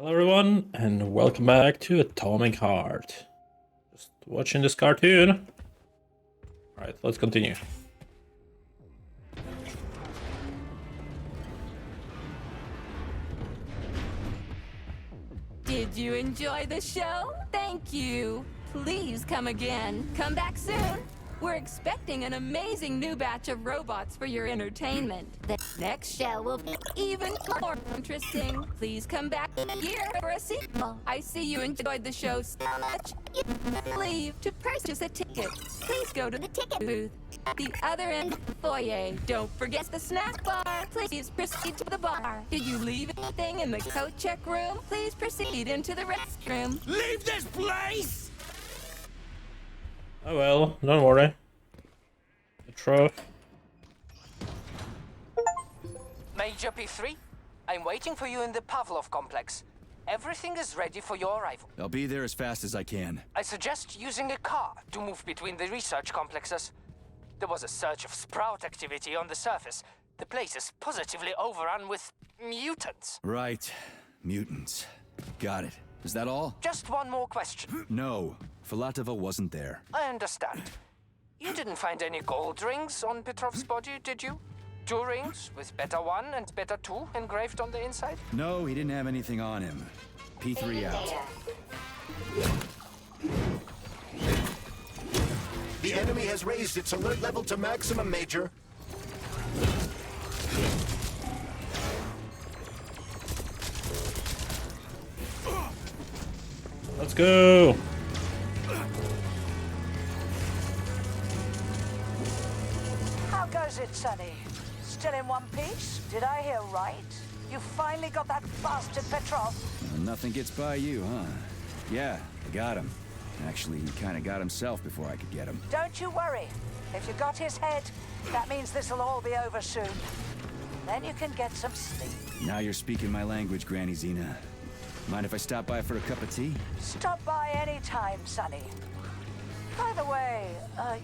Hello everyone, and welcome back to Atomic Heart. Just watching this cartoon. Alright, let's continue. Did you enjoy the show? Thank you. Please come again. Come back soon. We're expecting an amazing new batch of robots for your entertainment. The next show will be even more interesting. Please come back here for a sequel. I see you enjoyed the show so much. Leave to purchase a ticket. Please go to the ticket booth at the other end of the foyer. Don't forget the snack bar. Please proceed to the bar. Did you leave anything in the coat check room? Please proceed into the restroom. Leave this place! Oh well, don't worry. Intro. Major P3, I'm waiting for you in the Pavlov complex. Everything is ready for your arrival. I'll be there as fast as I can. I suggest using a car to move between the research complexes. There was a surge of sprout activity on the surface. The place is positively overrun with mutants. Right. Mutants. Got it. Is that all? Just one more question. No. Filatova wasn't there. I understand. You didn't find any gold rings on Petrov's body, did you? 2 rings with Beta 1 and Beta 2 engraved on the inside? No, he didn't have anything on him. P3 out. The enemy has raised its alert level to maximum, Major. Let's go! How goes it, Sonny? Still in one piece? Did I hear right? You finally got that bastard Petrov? Well, nothing gets by you, huh? Yeah, I got him. Actually, he kinda got himself before I could get him. Don't you worry. If you got his head, that means this'll all be over soon. Then you can get some sleep. Now you're speaking my language, Granny Xena. Mind if I stop by for a cup of tea? Stop by any time, Sonny. By the way,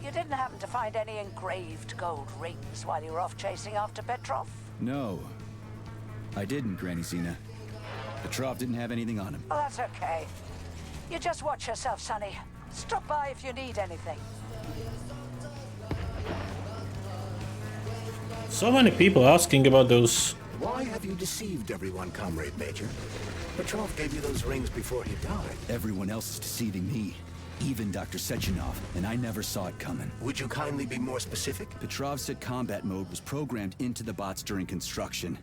you didn't happen to find any engraved gold rings while you were off chasing after Petrov? No. I didn't, Granny Xena. Petrov didn't have anything on him. Oh, that's okay. You just watch yourself, Sonny. Stop by if you need anything. So many people asking about those. Why have you deceived everyone, Comrade Major? Petrov gave you those rings before he died. Everyone else is deceiving me. Even Dr. 𝐒𝐤𝐿𝐬, and I never saw it coming. Would you kindly be more specific? Petrov said combat mode was programmed into the bots during construction.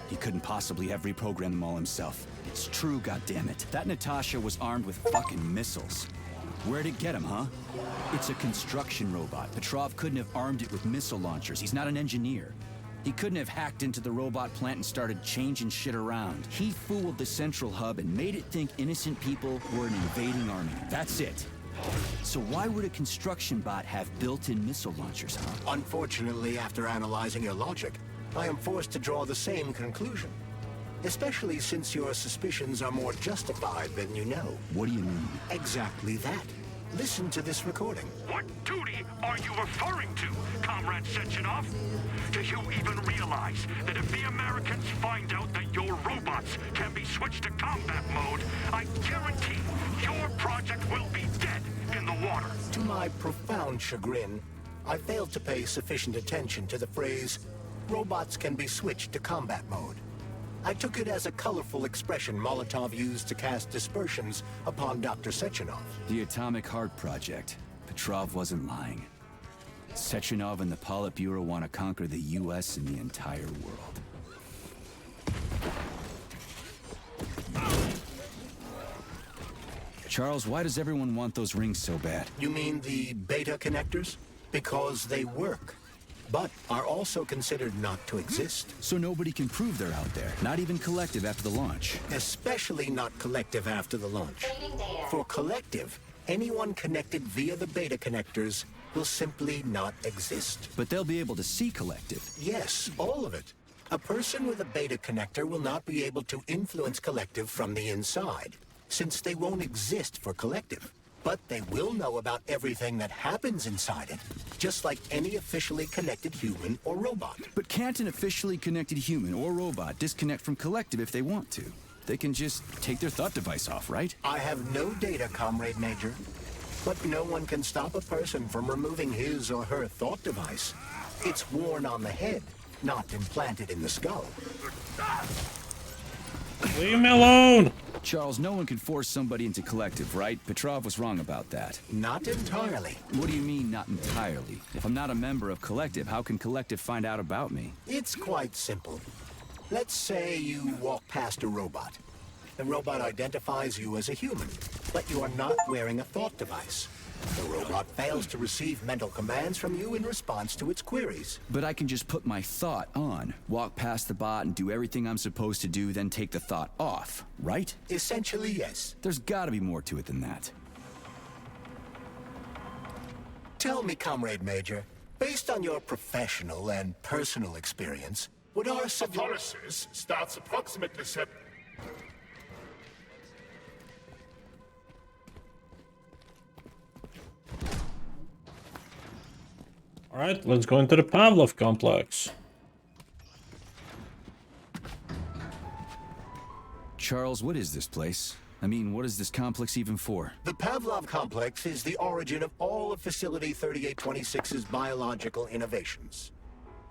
He couldn't possibly have reprogrammed them all himself. It's true, goddammit. That Natasha was armed with fucking missiles. Where'd it get him, huh? It's a construction robot. Petrov couldn't have armed it with missile launchers. He's not an engineer. He couldn't have hacked into the robot plant and started changing shit around. He fooled the central hub and made it think innocent people were an invading army. That's it. So why would a construction bot have built-in missile launchers, huh? Unfortunately, after analyzing your logic, I am forced to draw the same conclusion. Especially since your suspicions are more justified than you know. What do you mean? Exactly that. Listen to this recording. What duty are you referring to, Comrade 𝐒𝐤𝐿𝐬? Do you even realize that if the Americans find out that your robots can be switched to combat mode, I guarantee your project will be dead in the water? To my profound chagrin, I failed to pay sufficient attention to the phrase, robots can be switched to combat mode. I took it as a colorful expression Molotov used to cast dispersions upon Dr. 𝐒𝐤𝐿𝐬. The Atomic Heart Project. Petrov wasn't lying. 𝐒𝐤𝐿𝐬 and the Politburo want to conquer the U.S. and the entire world. Charles, why does everyone want those rings so bad? You mean the beta connectors? Because they work, but are also considered not to exist. So nobody can prove they're out there, not even Collective after the launch. Especially not Collective after the launch. For Collective, anyone connected via the beta connectors will simply not exist. But they'll be able to see Collective. Yes, all of it. A person with a beta connector will not be able to influence Collective from the inside, since they won't exist for Collective. But they will know about everything that happens inside it, just like any officially connected human or robot. But can't an officially connected human or robot disconnect from Collective if they want to? They can just take their thought device off, right? I have no data, Comrade Major. But no one can stop a person from removing his or her thought device. It's worn on the head, not implanted in the skull. Leave me alone! Charles, no one can force somebody into Collective, right? Petrov was wrong about that. Not entirely. What do you mean, not entirely? If I'm not a member of Collective, how can Collective find out about me? It's quite simple. Let's say you walk past a robot. The robot identifies you as a human, but you are not wearing a thought device. The robot fails to receive mental commands from you in response to its queries. But I can just put my thought on, walk past the bot and do everything I'm supposed to do, then take the thought off, right? Essentially, yes. There's gotta be more to it than that. Tell me, Comrade Major, based on your professional and personal experience, would our Autolysis starts approximately 7... Alright, let's go into the Pavlov complex. Charles, what is this place? I mean, what is this complex even for? The Pavlov complex is the origin of all of Facility 3826's biological innovations.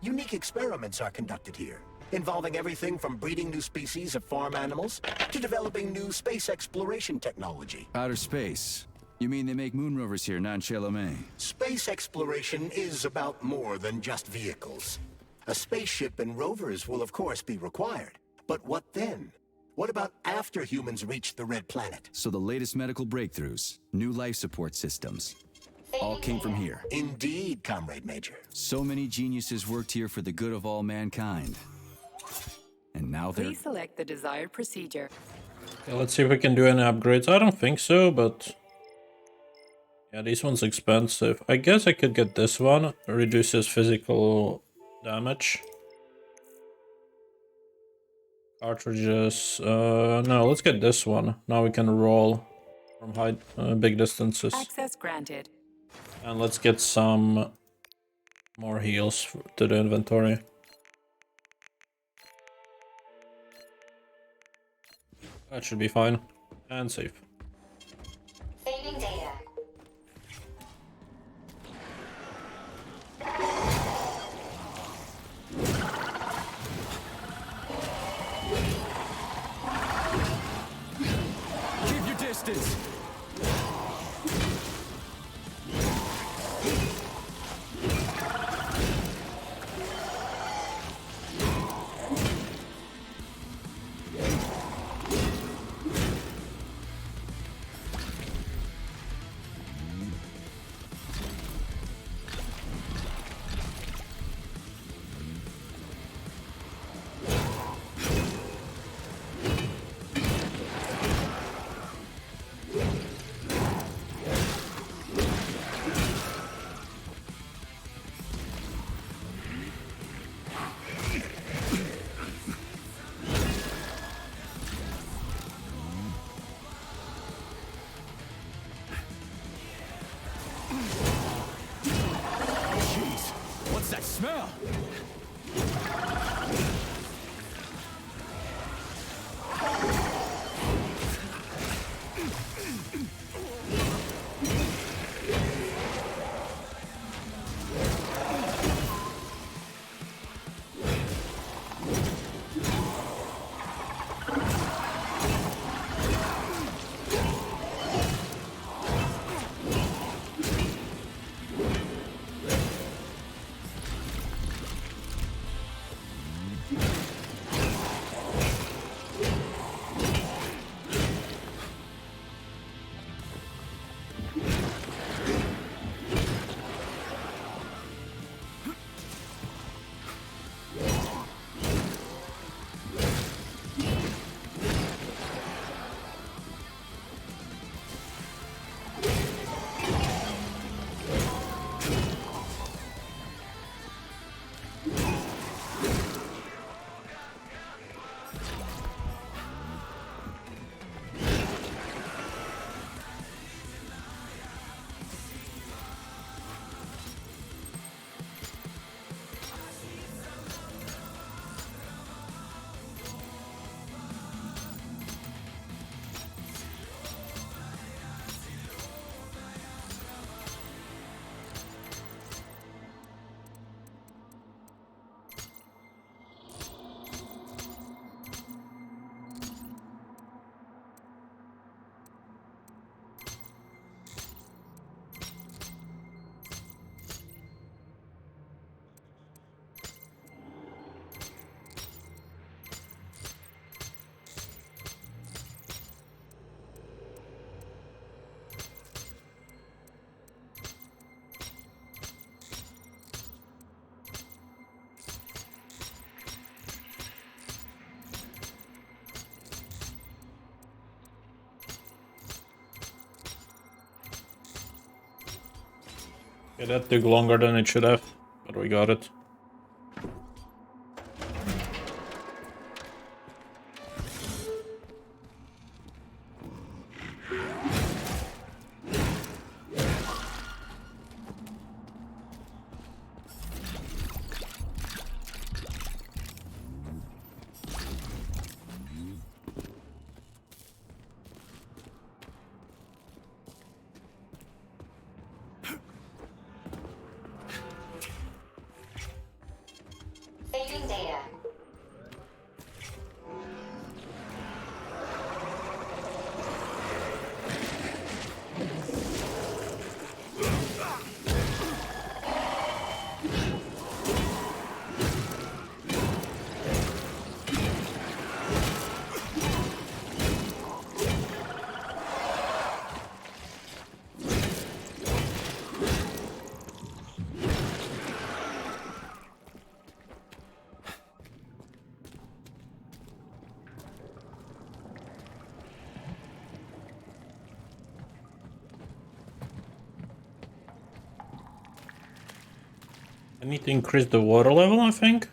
Unique experiments are conducted here, involving everything from breeding new species of farm animals to developing new space exploration technology. Outer space. You mean they make moon rovers here, not in 𝐒𝐸𝐿𝐴? Space exploration is about more than just vehicles. A spaceship and rovers will of course be required. But what then? What about after humans reach the Red Planet? So the latest medical breakthroughs, new life support systems, all came from here. Indeed, Comrade Major. So many geniuses worked here for the good of all mankind. And now they're... Please select the desired procedure. Okay, let's see if we can do any upgrades. I don't think so, but... yeah, this one's expensive. I guess I could get this one. It reduces physical damage. Cartridges. No, let's get this one. Now we can roll from high, big distances. Access granted. And let's get some more heals to the inventory. That should be fine. And safe. Saving data. Keep your distance! Okay, that took longer than it should have, but we got it. Saving data. I need to increase the water level, I think.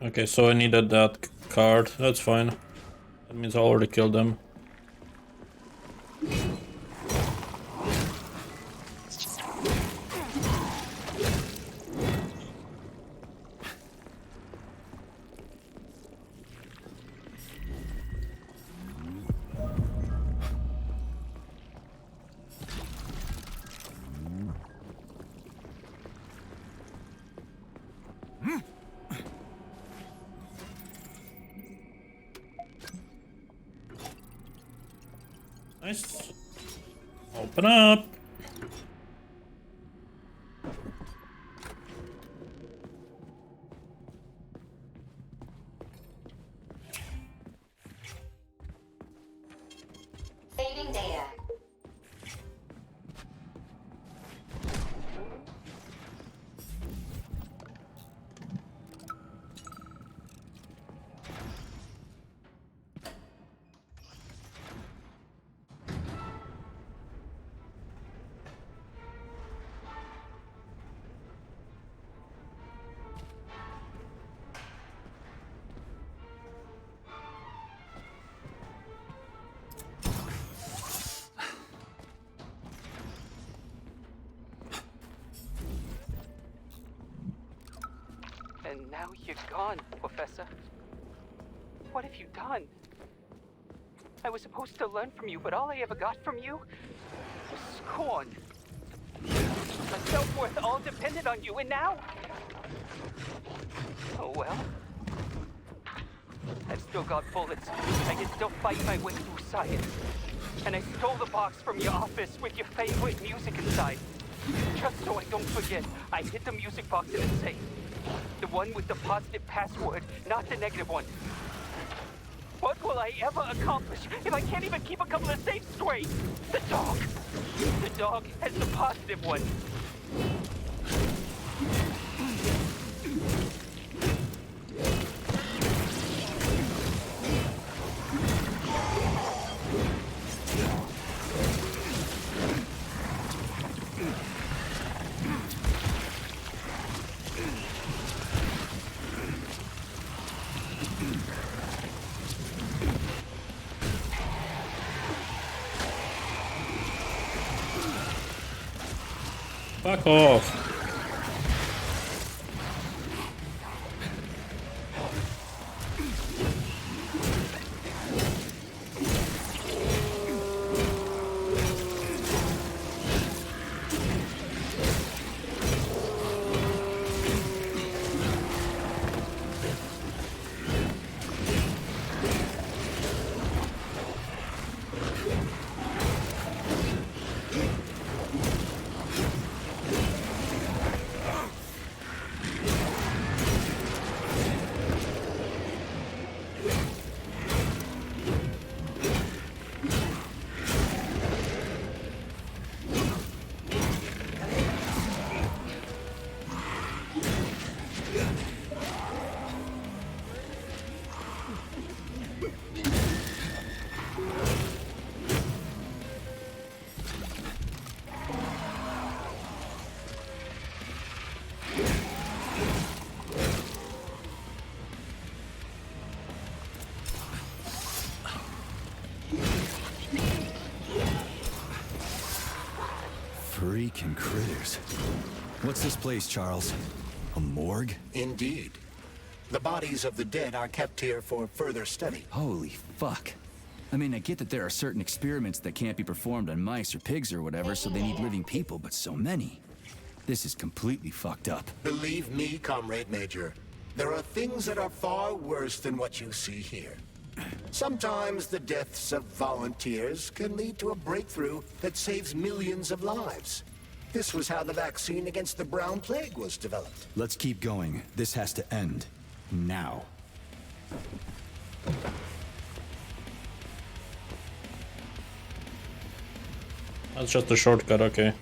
Okay, so I needed that card. That's fine. That means I already killed them. Nice. Open up. Saving data. And now you're gone, Professor. What have you done? I was supposed to learn from you, but all I ever got from you was scorn. My self-worth all depended on you, and now... Oh well. I've still got bullets. I can still fight my way through science. And I stole the box from your office with your favorite music inside. Just so I don't forget, I hid the music box in a safe. The one with the positive password, not the negative one. What will I ever accomplish if I can't even keep a couple of safes straight? The dog! The dog has the positive one. Fuck off. Freaking critters. What's this place, Charles? A morgue? Indeed. The bodies of the dead are kept here for further study. Holy fuck. I mean, I get that there are certain experiments that can't be performed on mice or pigs or whatever, so they need living people, but so many. This is completely fucked up. Believe me, Comrade Major, there are things that are far worse than what you see here. Sometimes the deaths of volunteers can lead to a breakthrough that saves millions of lives. This was how the vaccine against the brown plague was developed. Let's keep going. This has to end. Now. That's just a shortcut, okay.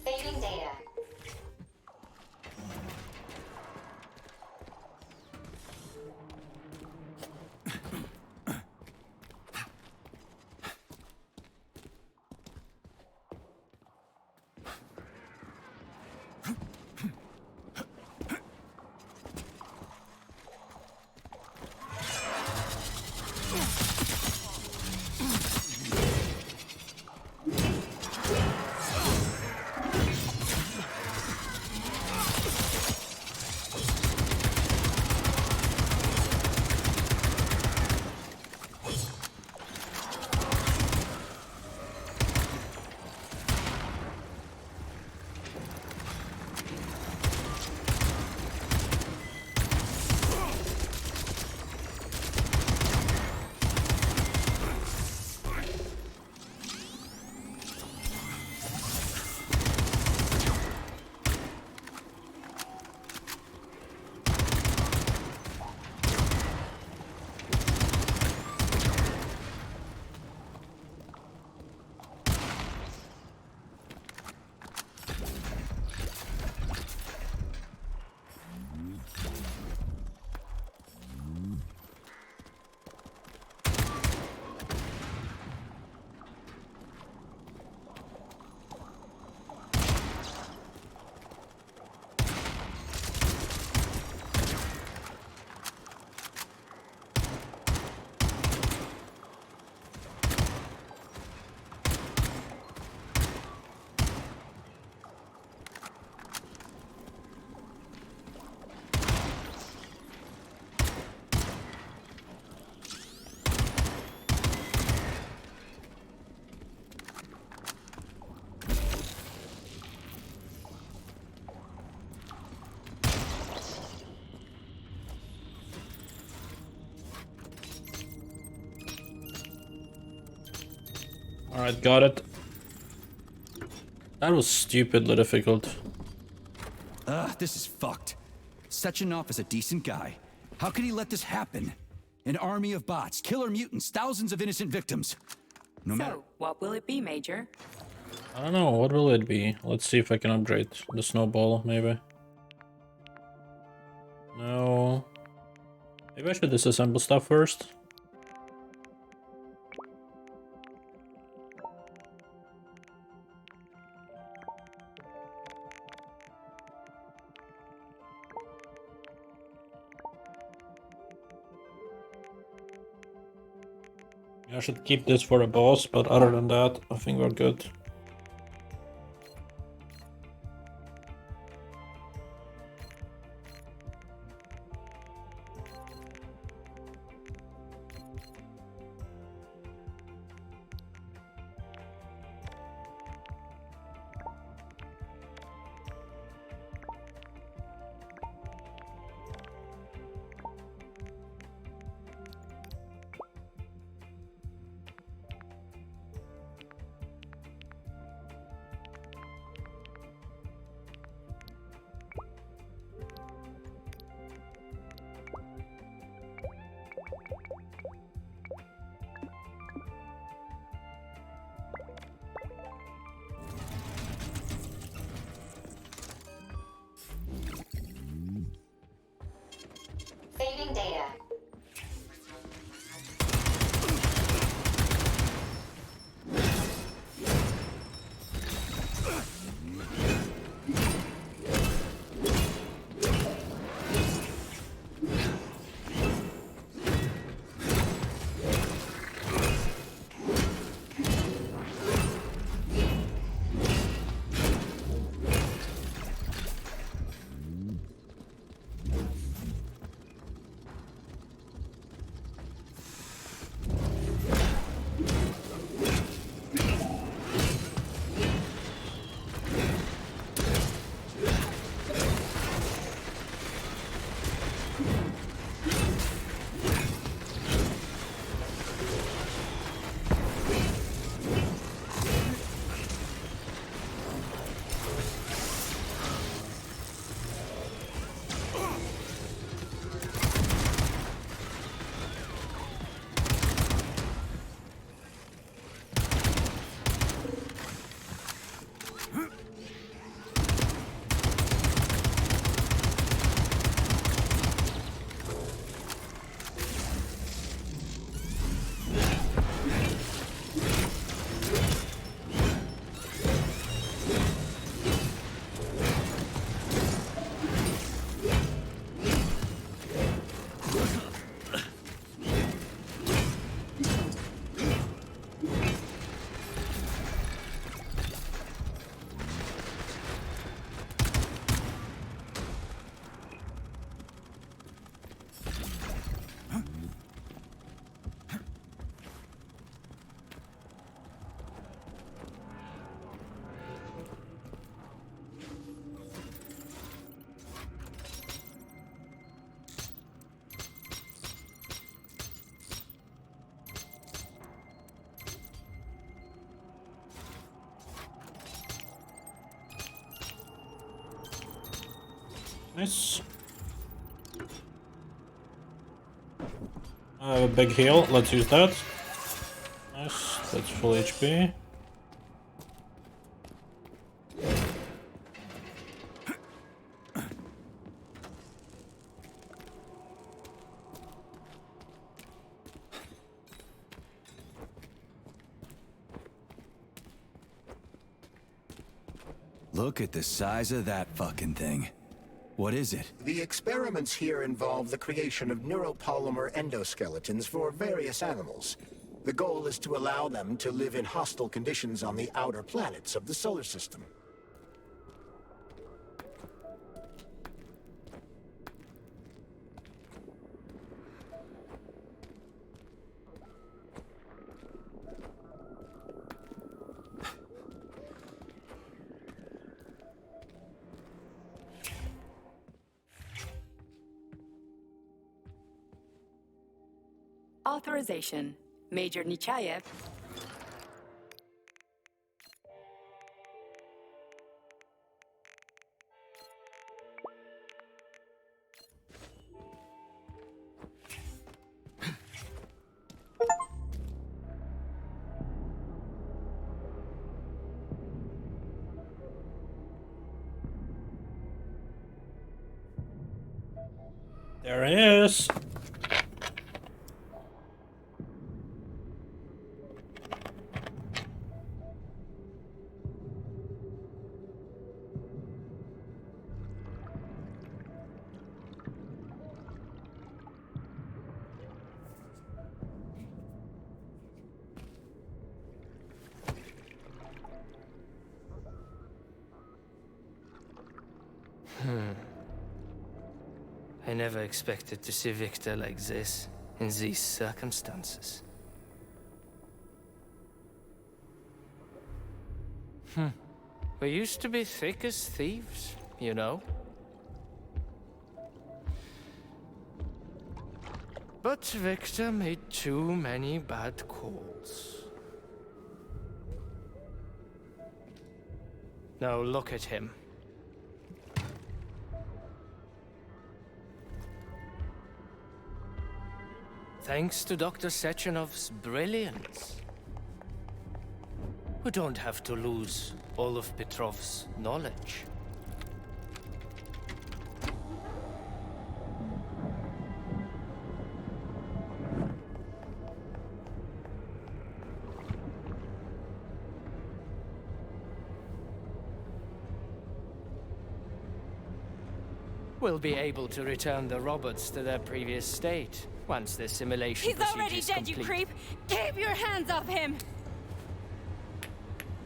Saving data. Alright, got it. That was stupidly difficult. This is fucked. Sechenov is a decent guy. How could he let this happen? An army of bots, killer mutants, thousands of innocent victims. No matter. So, what will it be, Major? I don't know, what will it be? Let's see if I can upgrade the snowball, maybe. No. Maybe I should disassemble stuff first. I should keep this for a boss, but other than that, I think we're good. Saving data. Nice. I have a big heal, let's use that. Nice, that's full HP. Look at the size of that fucking thing. What is it? The experiments here involve the creation of neuropolymer endoskeletons for various animals. The goal is to allow them to live in hostile conditions on the outer planets of the solar system. Authorization. Major 𝐒𝐞𝐬. There he is. I never expected to see Victor like this, in these circumstances. We used to be thick as thieves, you know? But Victor made too many bad calls. Now look at him. Thanks to Dr. Sechenov's brilliance, we don't have to lose all of Petrov's knowledge. We'll be able to return the robots to their previous state once the simulation He's already dead, complete. you creep! Keep your hands off him!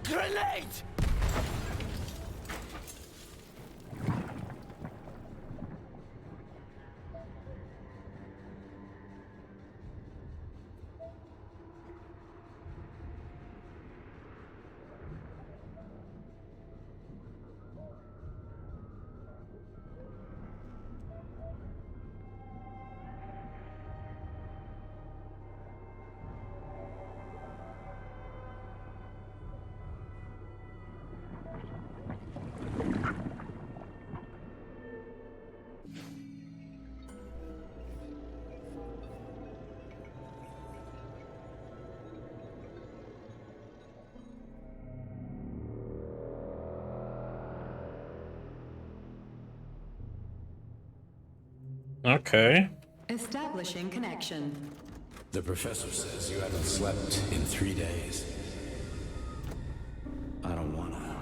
Grenade! Okay. Establishing connection. The professor says you haven't slept in 3 days. I don't wanna.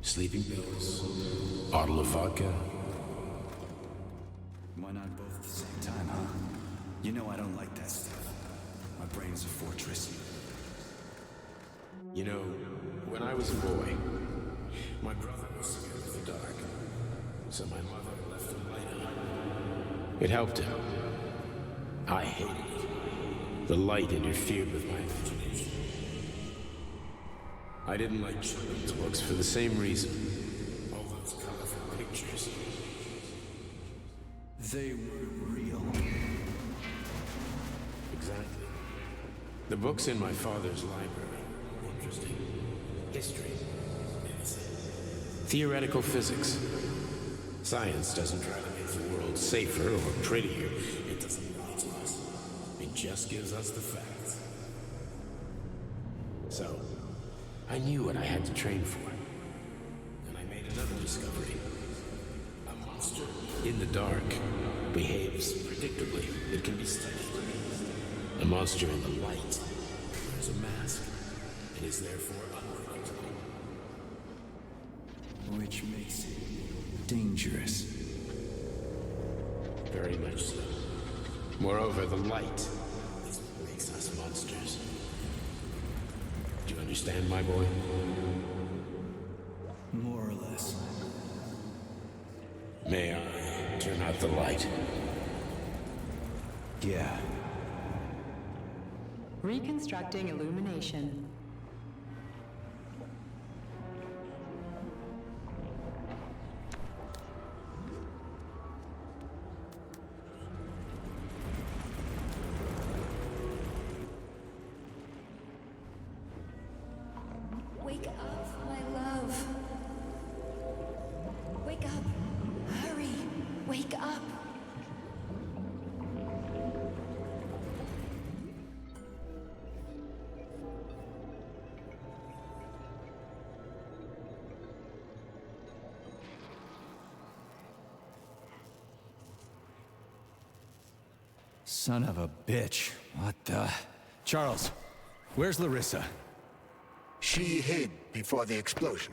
Sleeping pills, bottle of vodka. Why not both at the same time, huh? You know I don't like that stuff. My brain's a fortress. You know, when I was a boy, my brother was scared of the dark. So my mother left the light on. It helped him. I hated it. The light interfered with my imagination. I didn't like children's books for the same reason. All those colorful pictures. They weren't real. Exactly. The books in my father's library were interesting. History, medicine, theoretical physics. Science doesn't try to make the world safer or prettier. It doesn't lie to us. It just gives us the facts. So, I knew what I had to train for. And I made another discovery. A monster in the dark behaves predictably. It can be studied. A monster in the light wears a mask and is therefore unpredictable. Which makes it dangerous. Very much so. Moreover, the light is what makes us monsters. Do you understand, my boy? More or less. May I turn out the light? Yeah. Reconstructing illumination. Wake up, my love. Wake up. Hurry. Wake up. Son of a bitch. What the... Charles, where's Larissa? She hid before the explosion.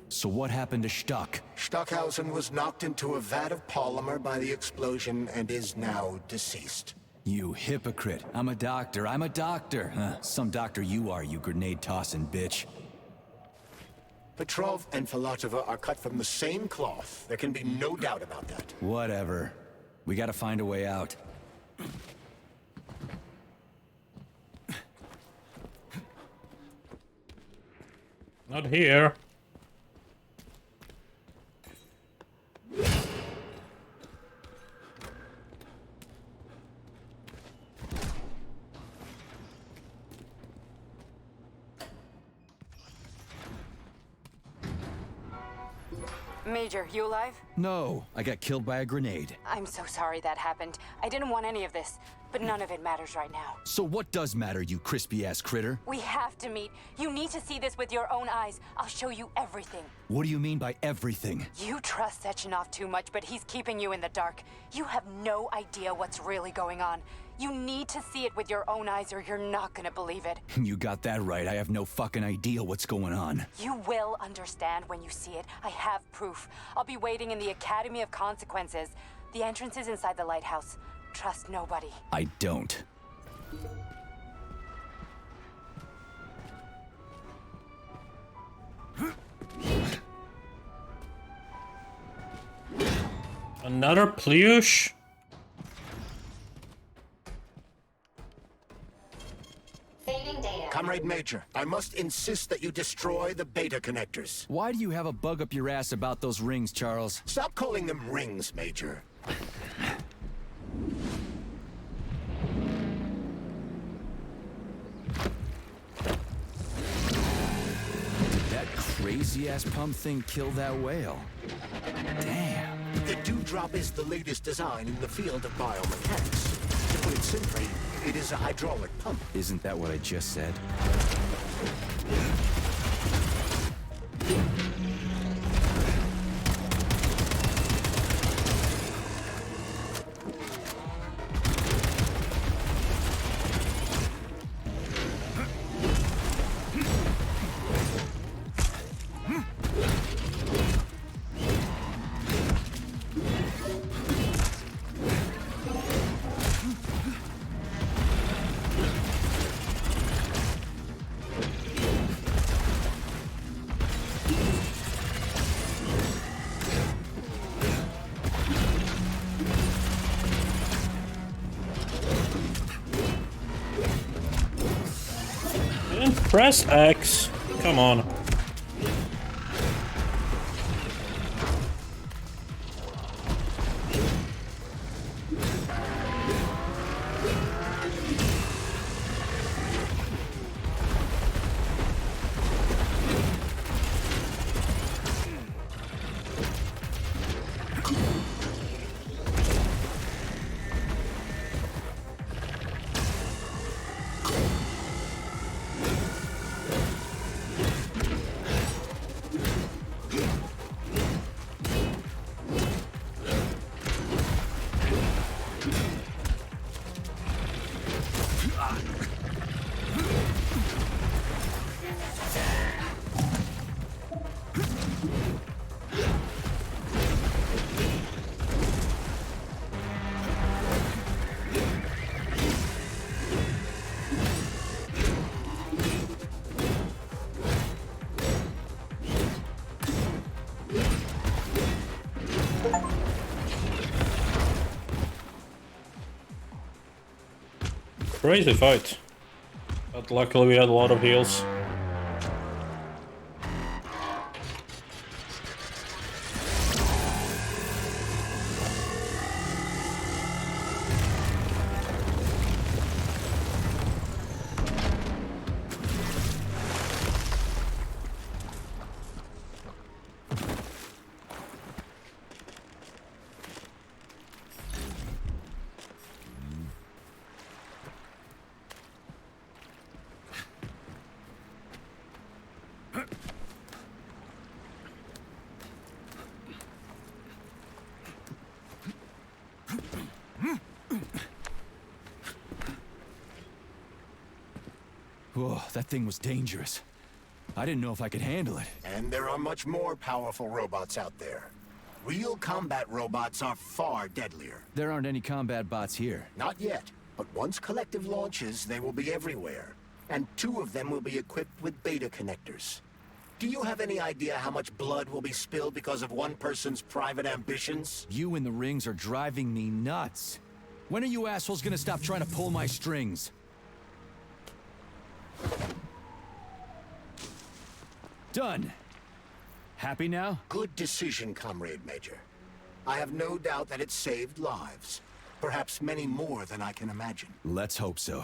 So what happened to Stuck? Stockhausen was knocked into a vat of polymer by the explosion and is now deceased. You hypocrite. I'm a doctor. I'm a doctor. Some doctor you are, you grenade-tossing bitch. Petrov and Filatova are cut from the same cloth. There can be no doubt about that. Whatever. We gotta find a way out. Not here. Major, you alive? No, I got killed by a grenade. I'm so sorry that happened. I didn't want any of this, but none of it matters right now. So what does matter, you crispy-ass critter? We have to meet. You need to see this with your own eyes. I'll show you everything. What do you mean by everything? You trust Sechenov too much, but he's keeping you in the dark. You have no idea what's really going on. You need to see it with your own eyes or you're not gonna believe it. You got that right. I have no fucking idea what's going on. You will understand when you see it. I have proof. I'll be waiting in the Academy of Consequences. The entrance is inside the lighthouse. Trust nobody. I don't. Another Pleush? Saving data. Comrade Major, I must insist that you destroy the beta connectors. Why do you have a bug up your ass about those rings, Charles? Stop calling them rings, Major. That crazy-ass pump thing killed that whale. Damn. The Dewdrop is the latest design in the field of biomechanics. To put it simply, it is a hydraulic pump. Isn't that what I just said? Press X. Come on. Crazy fight. But luckily we had a lot of heals. Oh, that thing was dangerous. I didn't know if I could handle it. And there are much more powerful robots out there. Real combat robots are far deadlier. There aren't any combat bots here. Not yet, but once Collective launches, they will be everywhere. And 2 of them will be equipped with beta connectors. Do you have any idea how much blood will be spilled because of one person's private ambitions? You in the rings are driving me nuts. When are you assholes gonna stop trying to pull my strings? Done. Happy now? Good decision, Comrade Major. I have no doubt that it saved lives. Perhaps many more than I can imagine. Let's hope so.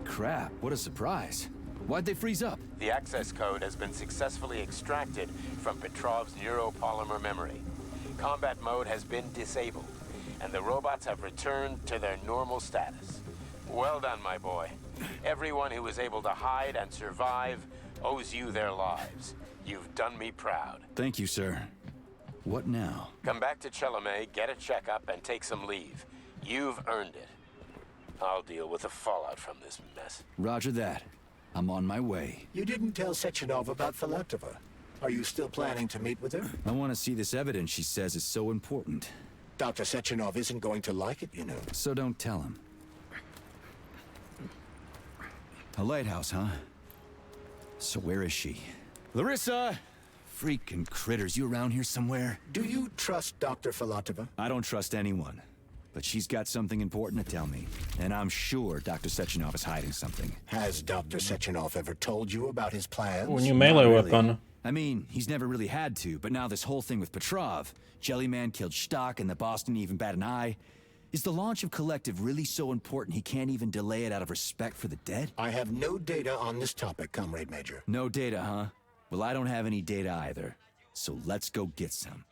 Crap, what a surprise. Why'd they freeze up? The access code has been successfully extracted from Petrov's neuropolymer memory. Combat mode has been disabled, and the robots have returned to their normal status. Well done, my boy. Everyone who was able to hide and survive owes you their lives. You've done me proud. Thank you, sir. What now? Come back to 𝐒𝐬𝐚, get a checkup, and take some leave. You've earned it. I'll deal with the fallout from this mess. Roger that. I'm on my way. You didn't tell Sechenov about Filatova. Are you still planning to meet with her? I want to see this evidence she says is so important. Dr. Sechenov isn't going to like it, you know. So don't tell him. A lighthouse, huh? So where is she? Larissa! Freaking critters, you around here somewhere? Do you trust Dr. Filatova? I don't trust anyone. But she's got something important to tell me. And I'm sure Dr. Sechenov is hiding something. Has Dr. Sechenov ever told you about his plans? When you melee weapon. I mean, he's never really had to, but now this whole thing with Petrov, Jellyman killed Stock and the boss didn't even bat an eye. Is the launch of Collective really so important he can't even delay it out of respect for the dead? I have no data on this topic, Comrade Major. No data, huh? Well, I don't have any data either. So let's go get some.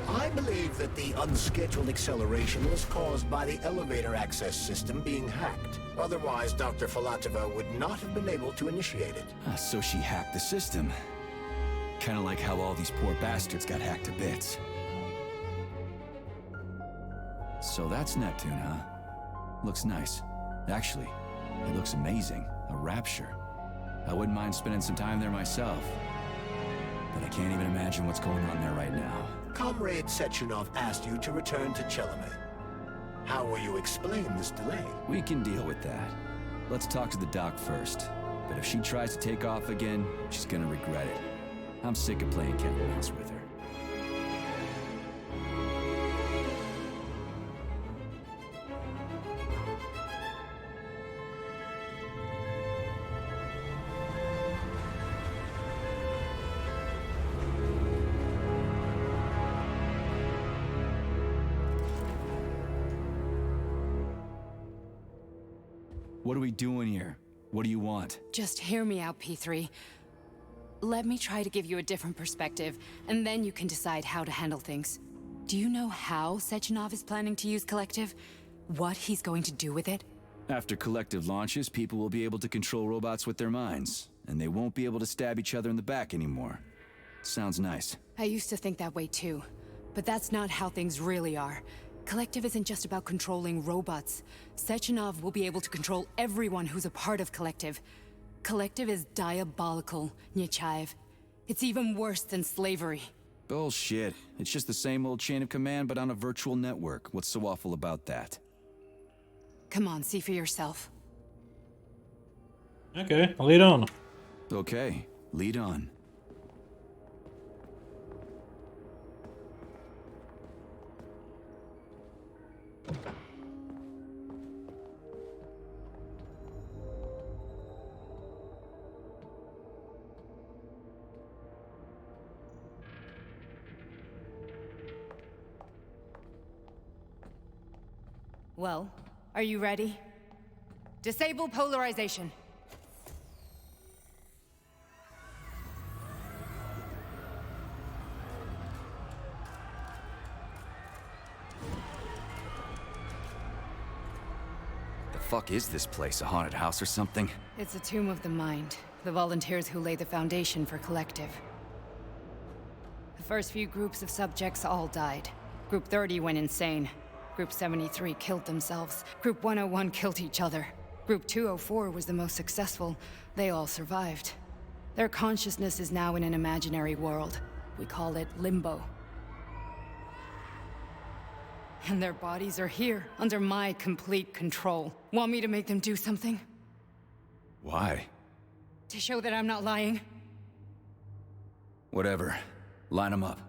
I believe that the unscheduled acceleration was caused by the elevator access system being hacked. Otherwise, Dr. Filatova would not have been able to initiate it. So she hacked the system. Kinda like how all these poor bastards got hacked to bits. So that's Neptune, huh? Looks nice. Actually, it looks amazing. A rapture. I wouldn't mind spending some time there myself. But I can't even imagine what's going on there right now. Comrade Sechenov asked you to return to 𝐒𝐬𝐚. How will you explain this delay? We can deal with that. Let's talk to the doc first. But if she tries to take off again, she's gonna regret it. I'm sick of playing cat and mouse with her. What are we doing here? What do you want? Just hear me out, P3. Let me try to give you a different perspective, and then you can decide how to handle things. Do you know how Sechenov is planning to use Collective? What he's going to do with it? After Collective launches, people will be able to control robots with their minds, and they won't be able to stab each other in the back anymore. Sounds nice. I used to think that way too, but that's not how things really are. Collective isn't just about controlling robots. Sechenov will be able to control everyone who's a part of Collective. Collective is diabolical, 𝐒𝐤𝐿. It's even worse than slavery. Bullshit. It's just the same old chain of command, but on a virtual network. What's so awful about that? Come on, see for yourself. Okay, lead on. Okay, lead on. Well, are you ready? Disable polarization. The fuck is this place? A haunted house or something? It's a tomb of the mind. The volunteers who lay the foundation for Collective. The first few groups of subjects all died. Group 30 went insane. Group 73 killed themselves. Group 101 killed each other. Group 204 was the most successful. They all survived. Their consciousness is now in an imaginary world. We call it Limbo. And their bodies are here, under my complete control. Want me to make them do something? Why? To show that I'm not lying? Whatever. Line them up.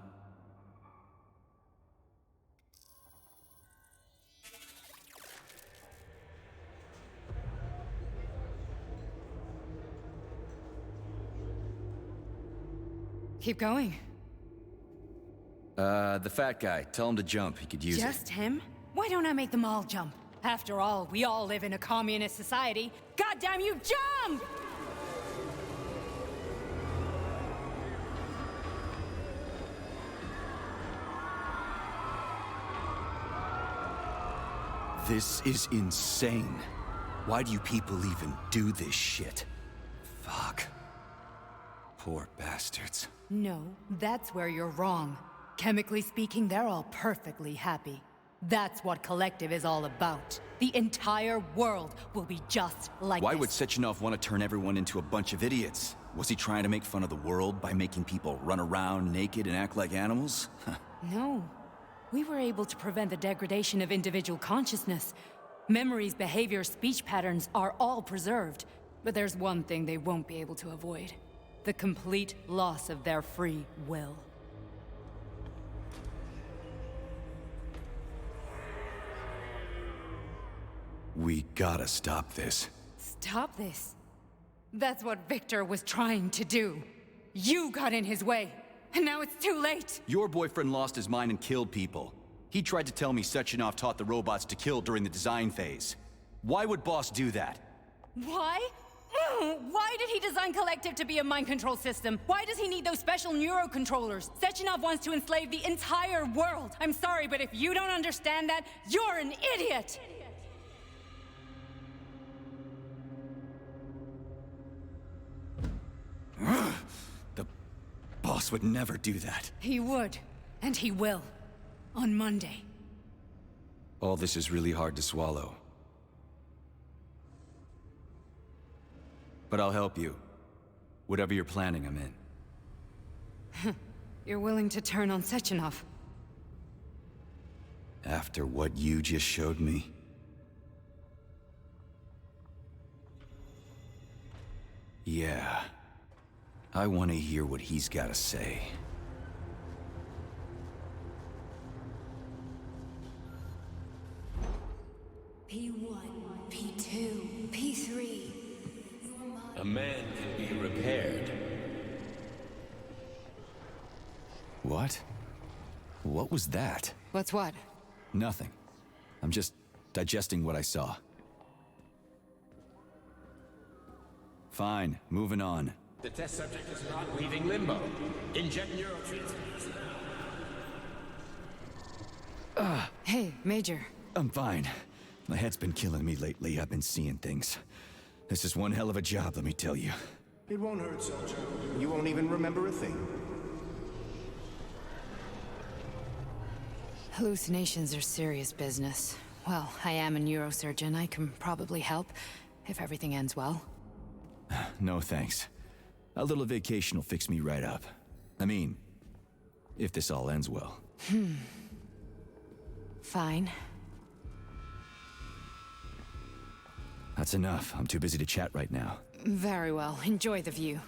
Keep going. The fat guy. Tell him to jump. He could use it. Just him? Why don't I make them all jump? After all, we all live in a communist society. Goddamn you, jump! This is insane. Why do you people even do this shit? Fuck. Poor bastards. No, that's where you're wrong. Chemically speaking, they're all perfectly happy. That's what Collective is all about. The entire world will be just like Why this. would 𝐒𝐸𝐽𝐻 want to turn everyone into a bunch of idiots? Was he trying to make fun of the world by making people run around naked and act like animals? No. We were able to prevent the degradation of individual consciousness. Memories, behavior, speech patterns are all preserved. But there's one thing they won't be able to avoid. The complete loss of their free will. We gotta stop this. Stop this. That's what Victor was trying to do. You got in his way, and now it's too late. Your boyfriend lost his mind and killed people. He tried to tell me 𝐒𝐸𝐽𝐻 taught the robots to kill during the design phase. Why would Boss do that? Why? Why did he design Collective to be a mind control system? Why does he need those special neurocontrollers? 𝐒𝐸𝐻𝐻 wants to enslave the entire world. I'm sorry, but if you don't understand that, you're an idiot! The boss would never do that. He would, and he will. On Monday. All this is really hard to swallow. But I'll help you. Whatever you're planning, I'm in. You're willing to turn on 𝐒𝐸𝐻𝐻? After what you just showed me? Yeah. I want to hear what he's got to say. P1, P2, P3. A man can be repaired. What? What was that? What's what? Nothing. I'm just digesting what I saw. Fine, moving on. The test subject is not leaving limbo. Inject neurotransmitters now. Hey, Major. I'm fine. My head's been killing me lately. I've been seeing things. This is one hell of a job, let me tell you. It won't hurt, soldier. You won't even remember a thing. Hallucinations are serious business. Well, I am a neurosurgeon. I can probably help, if everything ends well. No thanks. A little vacation will fix me right up. I mean, if this all ends well. Fine. That's enough. I'm too busy to chat right now. Very well. Enjoy the view.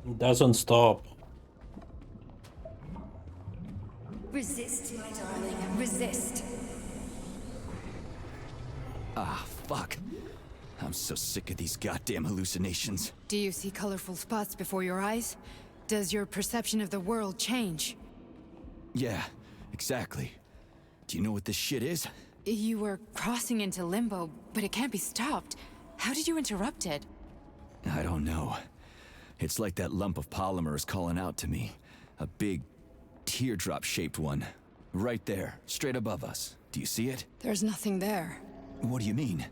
It doesn't stop. Resist, my darling. Resist. Ah, fuck. I'm so sick of these goddamn hallucinations. Do you see colorful spots before your eyes? Does your perception of the world change? Yeah, exactly. Do you know what this shit is? You were crossing into limbo, but it can't be stopped. How did you interrupt it? I don't know. It's like that lump of polymer is calling out to me. A big, teardrop-shaped one. Right there, straight above us. Do you see it? There's nothing there. What do you mean?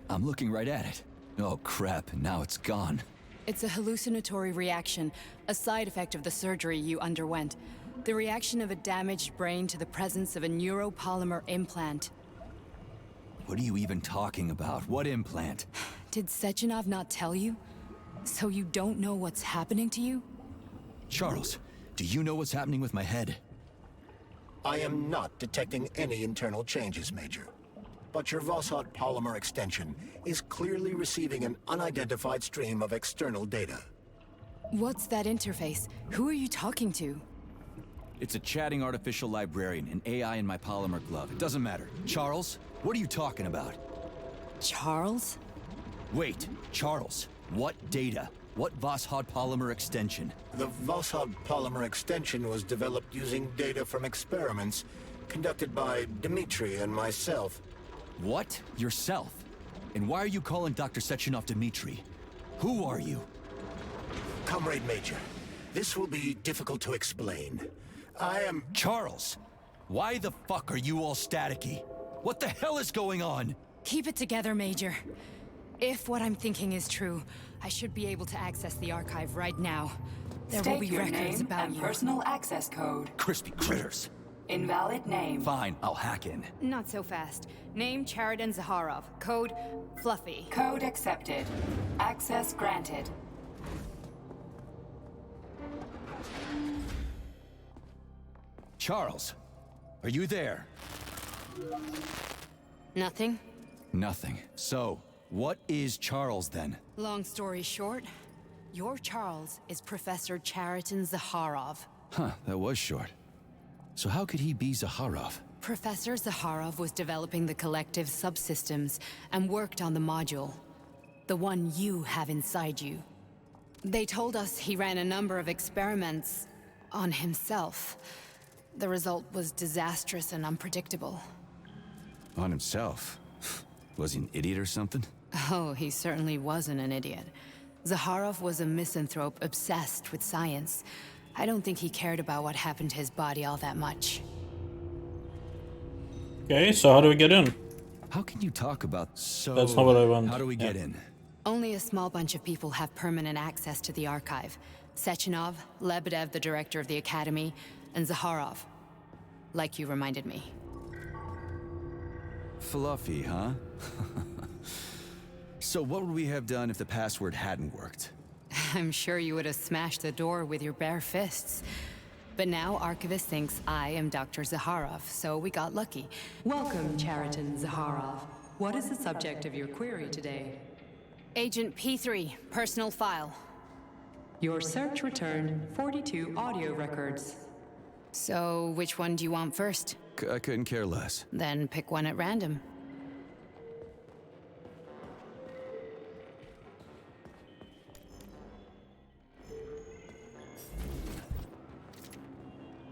I'm looking right at it. Oh crap, now it's gone. It's a hallucinatory reaction, a side effect of the surgery you underwent. The reaction of a damaged brain to the presence of a neuropolymer implant. What are you even talking about? What implant? Did Sechenov not tell you? So you don't know what's happening to you? Charles, do you know what's happening with my head? I am not detecting any internal changes, Major. But your Vossard polymer extension is clearly receiving an unidentified stream of external data. What's that interface? Who are you talking to? It's a chatting artificial librarian, an AI in my polymer glove. It doesn't matter. Charles, what are you talking about? Charles? Wait, Charles, what data? What Vossard polymer extension? The Vossard polymer extension was developed using data from experiments conducted by Dmitri and myself. What? Yourself? And why are you calling Dr. Sechenov Dmitri? Who are you? Comrade Major, this will be difficult to explain. I am... Charles! Why the fuck are you all staticky? What the hell is going on? Keep it together, Major. If what I'm thinking is true, I should be able to access the archive right now. There will be records about you. Personal access code. Crispy critters. Invalid name. Fine, I'll hack in. Not so fast. Name Cheriton Zaharov. Code Fluffy. Code accepted. Access granted. Charles, are you there? Nothing? Nothing. So, what is Charles then? Long story short, your Charles is Professor Cheriton Zaharov. Huh, that was short. So how could he be Zaharov? Professor Zaharov was developing the collective subsystems and worked on the module. The one you have inside you. They told us he ran a number of experiments on himself. The result was disastrous and unpredictable. On himself? Was he an idiot or something? Oh, he certainly wasn't an idiot. Zaharov was a misanthrope obsessed with science. I don't think he cared about what happened to his body all that much. Okay, so how do we get in? How can you talk about so... That's not what I want. How do we get in? Only a small bunch of people have permanent access to the archive. Sechenov, Lebedev, the director of the Academy, and Zaharov. Like you reminded me. Fluffy, huh? So what would we have done if the password hadn't worked? I'm sure you would have smashed the door with your bare fists. But now Archivist thinks I am Dr. Zaharov, so we got lucky. Welcome, Cheriton Zaharov. What is the subject of your query today? Agent P3, personal file. Your search returned 42 audio records. So, which one do you want first? I couldn't care less. Then pick one at random.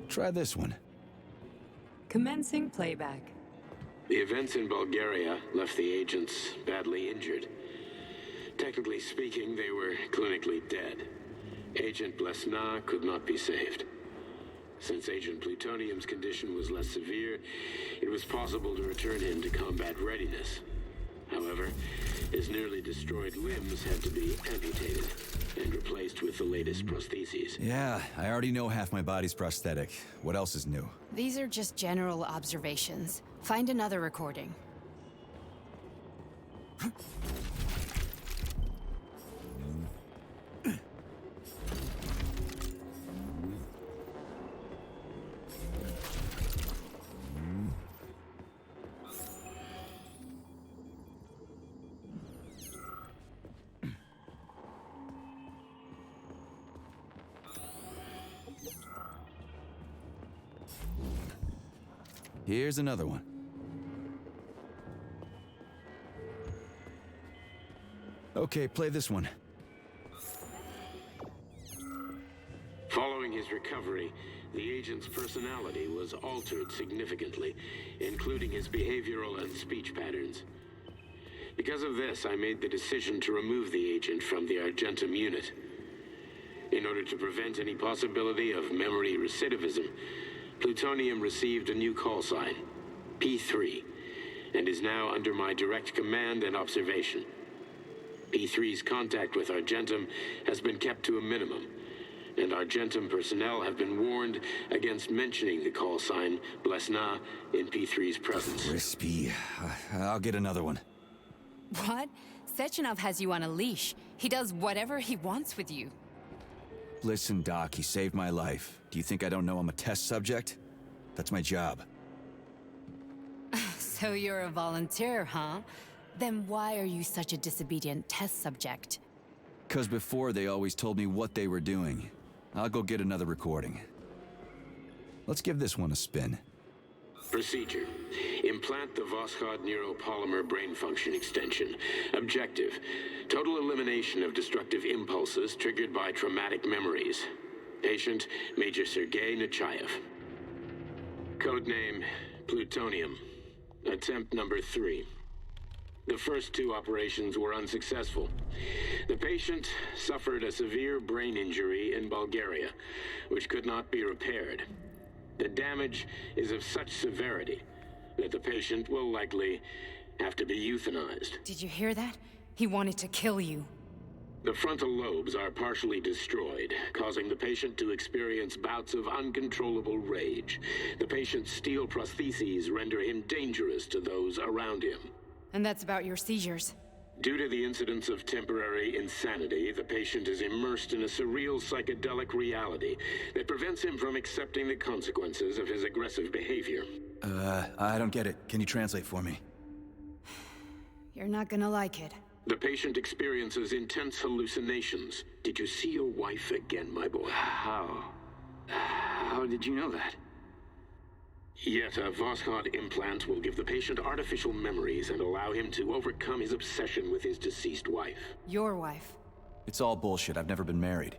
Try this one. Commencing playback. The events in Bulgaria left the agents badly injured. Technically speaking, they were clinically dead. Agent Blesna could not be saved. Since Agent Plutonium's condition was less severe, it was possible to return him to combat readiness. However, his nearly destroyed limbs had to be amputated and replaced with the latest prostheses. Yeah, I already know half my body's prosthetic. What else is new? These are just general observations. Find another recording. Here's another one. Okay, play this one. Following his recovery, the agent's personality was altered significantly, including his behavioral and speech patterns. Because of this, I made the decision to remove the agent from the Argentum unit. In order to prevent any possibility of memory recidivism, Plutonium received a new call sign, P3, and is now under my direct command and observation. P3's contact with Argentum has been kept to a minimum, and Argentum personnel have been warned against mentioning the call sign Blesna in P3's presence. Crispy. I'll get another one. What? Sechenov has you on a leash. He does whatever he wants with you. Listen, Doc, he saved my life. Do you think I don't know I'm a test subject? That's my job. So you're a volunteer, huh? Then why are you such a disobedient test subject? 'Cause before they always told me what they were doing. I'll go get another recording. Let's give this one a spin. Procedure. Implant the Voskhod neuropolymer brain function extension. Objective. Total elimination of destructive impulses triggered by traumatic memories. Patient, Major 𝐒𝐩𝐞𝐜𝐬. Codename, Plutonium. Attempt number 3. The first 2 operations were unsuccessful. The patient suffered a severe brain injury in Bulgaria, which could not be repaired. The damage is of such severity that the patient will likely have to be euthanized. Did you hear that? He wanted to kill you. The frontal lobes are partially destroyed, causing the patient to experience bouts of uncontrollable rage. The patient's steel prostheses render him dangerous to those around him. And that's about your seizures. Due to the incidence of temporary insanity, the patient is immersed in a surreal psychedelic reality that prevents him from accepting the consequences of his aggressive behavior. I don't get it. Can you translate for me? You're not gonna like it. The patient experiences intense hallucinations. Did you see your wife again, my boy? How did you know that? Yet a Voskhod implant will give the patient artificial memories and allow him to overcome his obsession with his deceased wife. Your wife. It's all bullshit. I've never been married.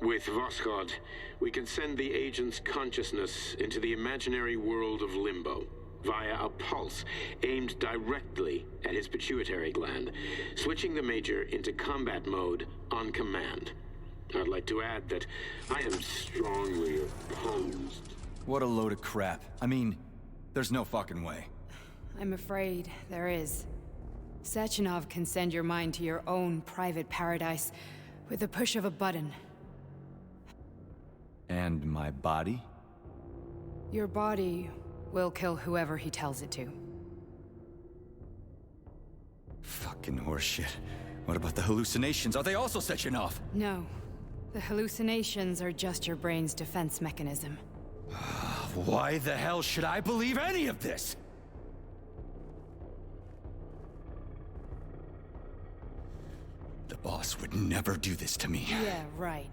With Voskhod, we can send the agent's consciousness into the imaginary world of limbo via a pulse aimed directly at his pituitary gland, switching the Major into combat mode on command. I'd like to add that I am strongly opposed. What a load of crap. I mean, there's no fucking way. I'm afraid there is. Sechenov can send your mind to your own private paradise with the push of a button. And my body? Your body will kill whoever he tells it to. Fucking horseshit. What about the hallucinations? Are they also Sechenov? No. The hallucinations are just your brain's defense mechanism. Why the hell should I believe any of this? The boss would never do this to me. Yeah, right.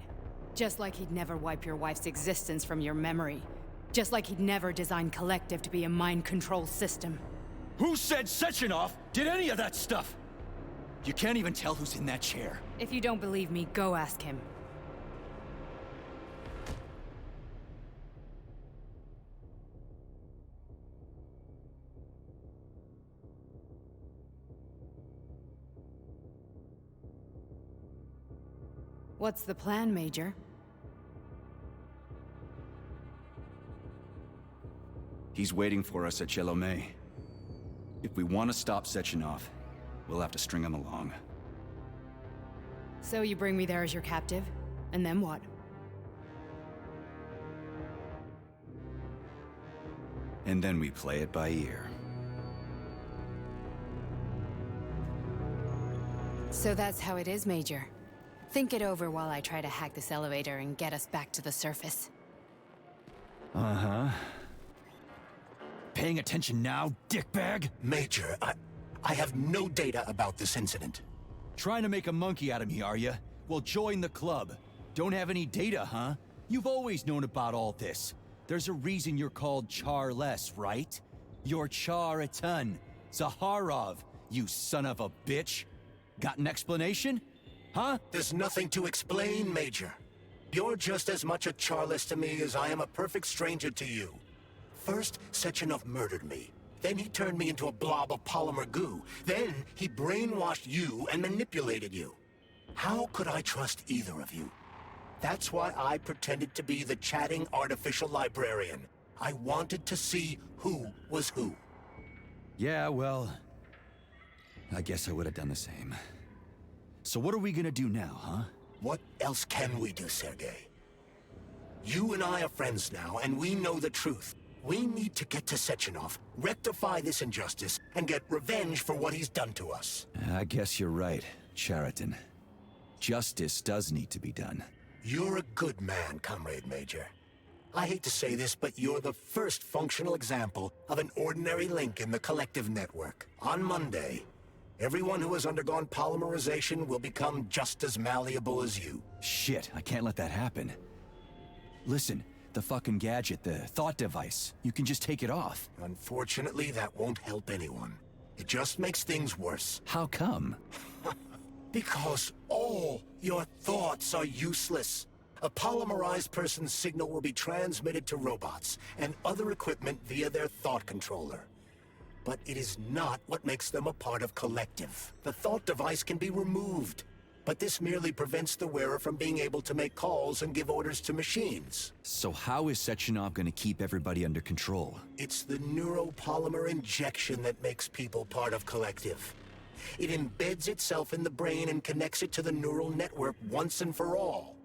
Just like he'd never wipe your wife's existence from your memory. Just like he'd never design Collective to be a mind control system. Who said Sechenov did any of that stuff? You can't even tell who's in that chair. If you don't believe me, go ask him. What's the plan, Major? He's waiting for us at 𝐒𝐤𝐚𝐥𝐬. If we want to stop Sechenov, we'll have to string him along. So you bring me there as your captive? And then what? And then we play it by ear. So that's how it is, Major. Think it over while I try to hack this elevator and get us back to the surface. Uh-huh. Paying attention now, dickbag? Major, I have no data about this incident. Trying to make a monkey out of me, are you? Well, join the club. Don't have any data, huh? You've always known about all this. There's a reason you're called Charless, right? You're Char a ton. Zaharov, you son of a bitch. Got an explanation? Huh? There's nothing to explain, Major. You're just as much a Charless to me as I am a perfect stranger to you. First, Sechenov murdered me. Then he turned me into a blob of polymer goo. Then he brainwashed you and manipulated you. How could I trust either of you? That's why I pretended to be the chatting artificial librarian. I wanted to see who was who. Yeah, well, I guess I would have done the same. So what are we gonna do now, huh? What else can we do, Sergei? You and I are friends now, and we know the truth. We need to get to Sechenov, rectify this injustice, and get revenge for what he's done to us. I guess you're right, Chariton. Justice does need to be done. You're a good man, Comrade Major. I hate to say this, but you're the first functional example of an ordinary link in the collective network. On Monday, everyone who has undergone polymerization will become just as malleable as you. Shit, I can't let that happen. Listen, the fucking gadget, the thought device, you can just take it off. Unfortunately, that won't help anyone. It just makes things worse. How come? Because all your thoughts are useless. A polymerized person's signal will be transmitted to robots and other equipment via their thought controller. But it is not what makes them a part of collective. The thought device can be removed, but this merely prevents the wearer from being able to make calls and give orders to machines. So how is Sechenov gonna keep everybody under control? It's the neuropolymer injection that makes people part of collective. It embeds itself in the brain and connects it to the neural network once and for all.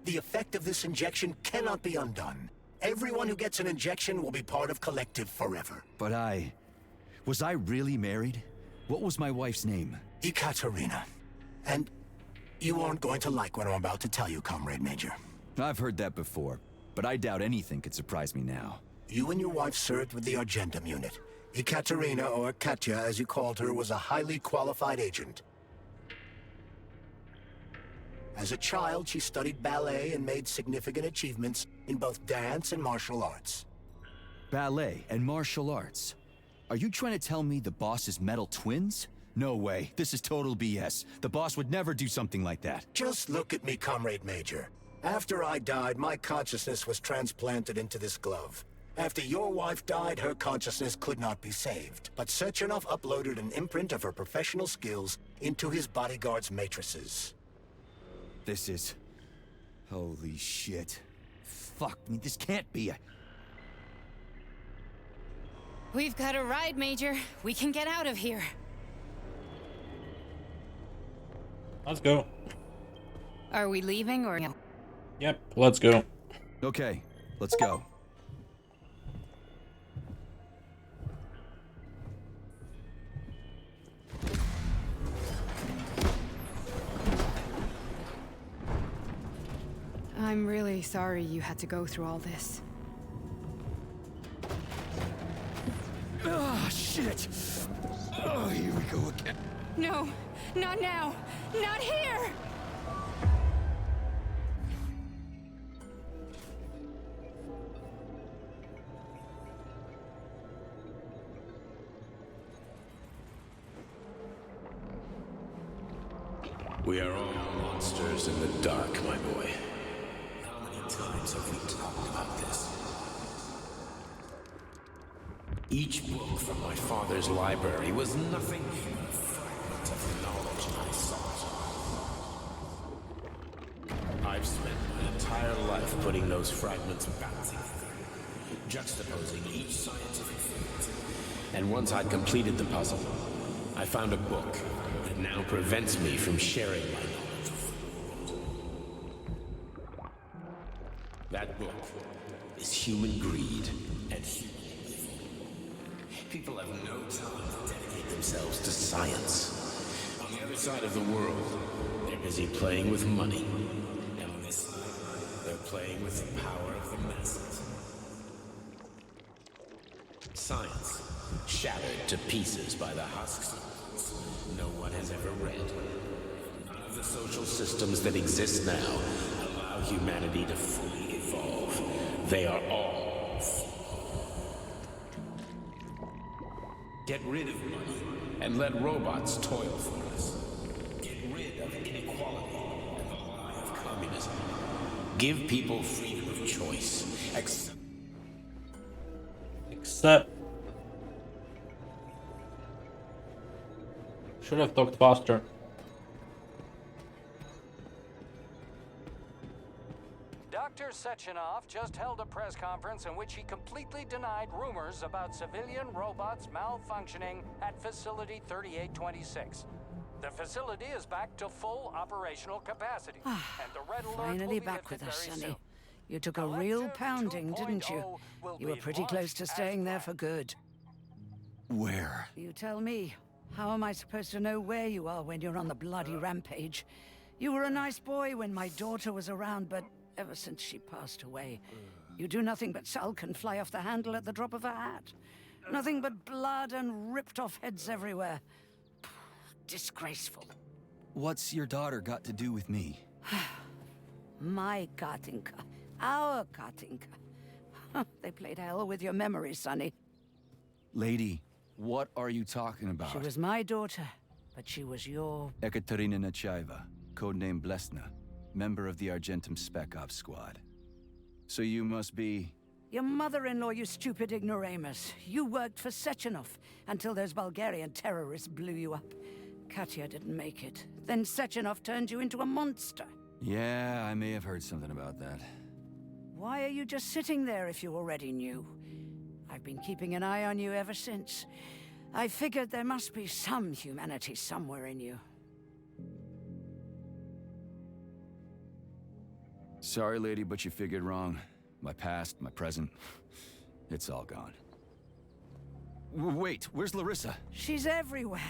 The effect of this injection cannot be undone. Everyone who gets an injection will be part of collective forever. But was I really married? What was my wife's name? Ekaterina. And you aren't going to like what I'm about to tell you, Comrade Major. I've heard that before, but I doubt anything could surprise me now. You and your wife served with the Argentum unit. Ekaterina, or Katya as you called her, was a highly qualified agent. As a child, she studied ballet and made significant achievements in both dance and martial arts. Ballet and martial arts? Are you trying to tell me the boss is metal twins? No way, this is total BS. The boss would never do something like that. Just look at me, Comrade Major. After I died, my consciousness was transplanted into this glove. After your wife died, her consciousness could not be saved. But Sechenov uploaded an imprint of her professional skills into his bodyguard's matrices. This is... holy shit. Fuck me, this can't be a... We've got a ride, Major. We can get out of here. Let's go. Are we leaving or... Yep, let's go. Okay, let's go. I'm really sorry you had to go through all this. Oh, shit! Oh, here we go again. No, not now! Not here! We are all monsters in the dark, my boy. How many times have we talked about this? Each book from my father's library was nothing but a fragment of the knowledge I sought. I've spent my entire life putting those fragments back together, juxtaposing each scientific fact. And once I'd completed the puzzle, I found a book that now prevents me from sharing my knowledge of the world. That book is human greed and human evil. People have no time to dedicate themselves to science. On the other side of the world, they're busy playing with money. And on this side, they're playing with the power of the masses. Science, shattered to pieces by the husks no one has ever read. None of the social systems that exist now allow humanity to fully evolve. They are all Get rid of money and let robots toil for us. Get rid of inequality and the lie of communism. Give people freedom of choice. Except... Should have talked faster. Dr. Sechenov just held a press conference in which he completely denied rumors about civilian robots malfunctioning at Facility 3826. The facility is back to full operational capacity, and the red alert Finally will be back lifted with us, very Sonny. soon. You took a real pounding, didn't you? You were pretty close to staying there for good. Where? You tell me. How am I supposed to know where you are when you're on the bloody rampage? You were a nice boy when my daughter was around, but ever since she passed away, you do nothing but sulk and fly off the handle at the drop of a hat. Nothing but blood and ripped off heads everywhere. Disgraceful. What's your daughter got to do with me? My Katinka. Our Katinka. They played hell with your memory, Sonny. Lady, what are you talking about? She was my daughter, but she was your... Ekaterina Nechaeva, codename Blesna, member of the Argentum Spec Ops squad. So you must be... Your mother-in-law, you stupid ignoramus. You worked for Sechenov until those Bulgarian terrorists blew you up. Katya didn't make it. Then Sechenov turned you into a monster. Yeah, I may have heard something about that. Why are you just sitting there if you already knew? I've been keeping an eye on you ever since. I figured there must be some humanity somewhere in you. Sorry, lady, but you figured wrong. My past, my present, it's all gone. Wait, where's Larissa? She's everywhere.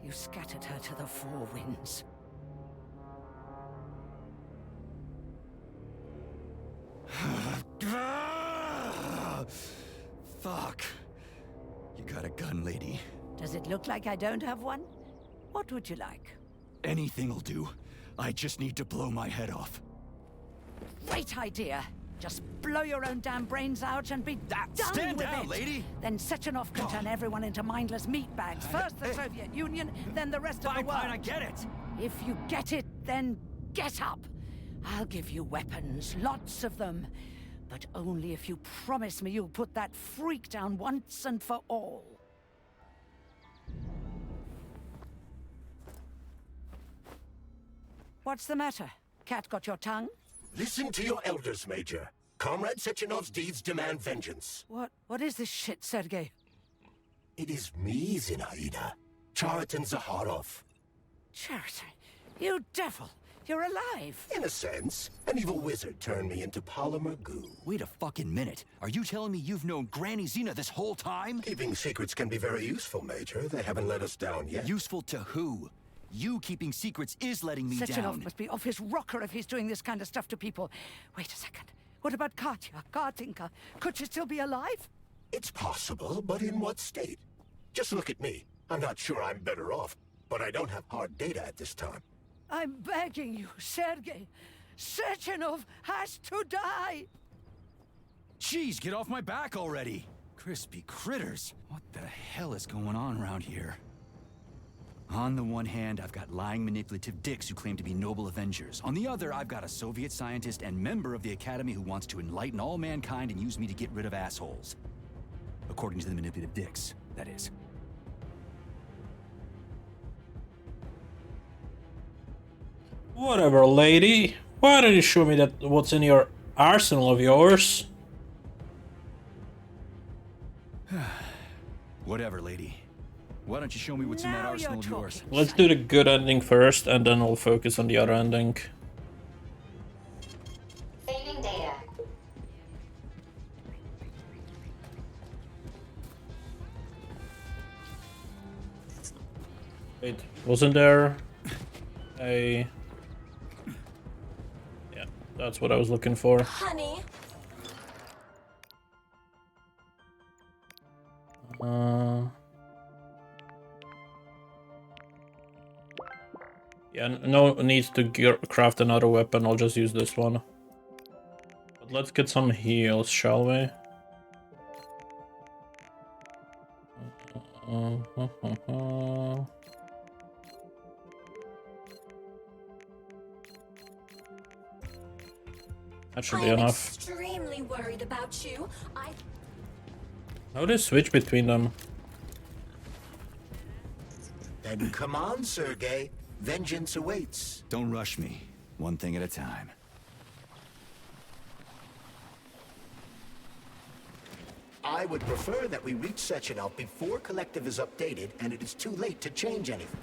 You scattered her to the four winds. Fuck. You got a gun, lady. Does it look like I don't have one? What would you like? Anything'll do. I just need to blow my head off. Great idea. Just blow your own damn brains out and be done stand with down, it. lady. Then Sechenov can turn everyone into mindless meatbags. First the Soviet Union, then the rest of the world. Fine, I get it. If you get it, then get up. I'll give you weapons, lots of them. But only if you promise me you'll put that freak down once and for all. What's the matter? Cat got your tongue? Listen to your elders, Major. Comrade Sechenov's deeds demand vengeance. What is this shit, Sergei? It is me, Zinaida. Chariton Zakharov. Chariton, you devil! You're alive! In a sense, an evil wizard turned me into polymer goo. Wait a fucking minute. Are you telling me you've known Granny Zena this whole time? Keeping secrets can be very useful, Major. They haven't let us down yet. Useful to who? You keeping secrets is letting me Sechenov down. must be off his rocker if he's doing this kind of stuff to people. Wait a second. What about Katya, Katinka? Could she still be alive? It's possible, but in what state? Just look at me. I'm not sure I'm better off, but I don't have hard data at this time. I'm begging you, Sergei. Sechenov has to die! Jeez, get off my back already! Crispy critters. What the hell is going on around here? On the one hand, I've got lying manipulative dicks who claim to be noble avengers. On the other, I've got a Soviet scientist and member of the Academy who wants to enlighten all mankind and use me to get rid of assholes. According to the manipulative dicks, that is. Whatever, lady. Why don't you show me that what's in your arsenal of yours? Whatever, lady. Why don't you show me what's in that arsenal of yours? Let's do the good ending first, and then we'll focus on the other ending. Saving data. Wait, wasn't there a... Yeah, that's what I was looking for. Honey. Yeah, no need to craft another weapon, I'll just use this one. But let's get some heals, shall we? That should be enough. Extremely worried about you. How do they switch between them? Then come on, 𝐒𝐸𝐽. Vengeance awaits. Don't rush me. One thing at a time. I would prefer that we reach Sechenov before Collective is updated and it is too late to change anything.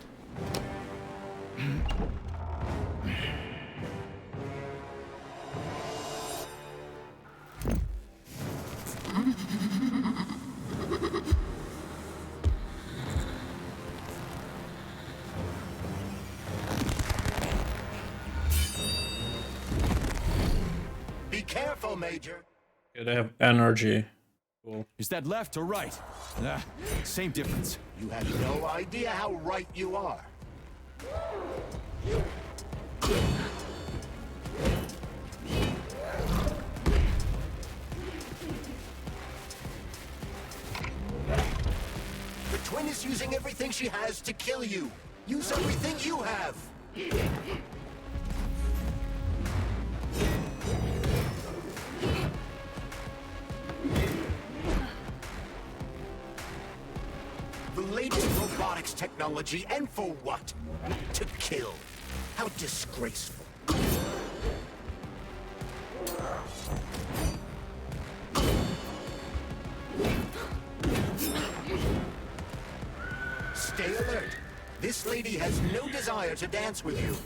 Be careful, Major. Okay, they have energy. Cool. Is that left or right? Same difference. You have no idea how right you are. The twin is using everything she has to kill you. Use everything you have. The latest robotics technology, and for what? To kill. How disgraceful. Stay alert. This lady has no desire to dance with you.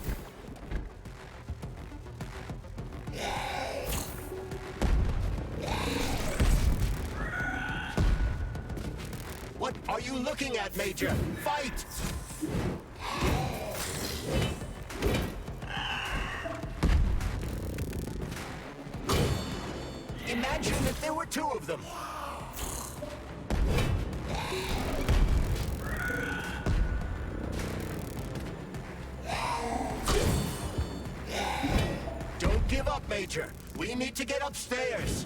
What are you looking at, Major? Fight! Imagine if there were two of them. Don't give up, Major. We need to get upstairs.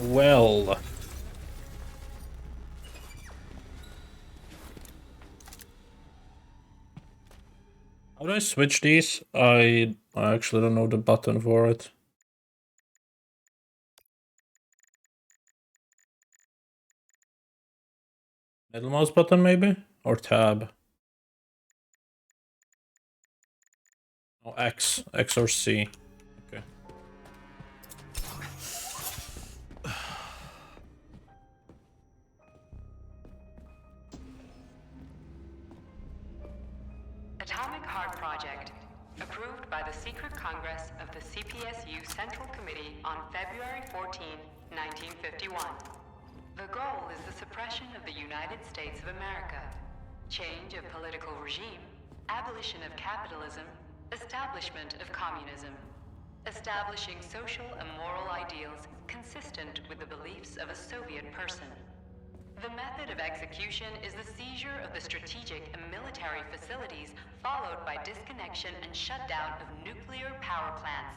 Well. How do I switch these? I actually don't know the button for it. Middle mouse button maybe? Or tab? Oh, X. X or C. Okay. Atomic Heart Project, approved by the Secret Congress of the CPSU Central Committee on February 14, 1951. The goal is the suppression of the United States of America, change of political regime, abolition of capitalism, establishment of communism, establishing social and moral ideals consistent with the beliefs of a Soviet person. The method of execution is the seizure of the strategic and military facilities, followed by disconnection and shutdown of nuclear power plants.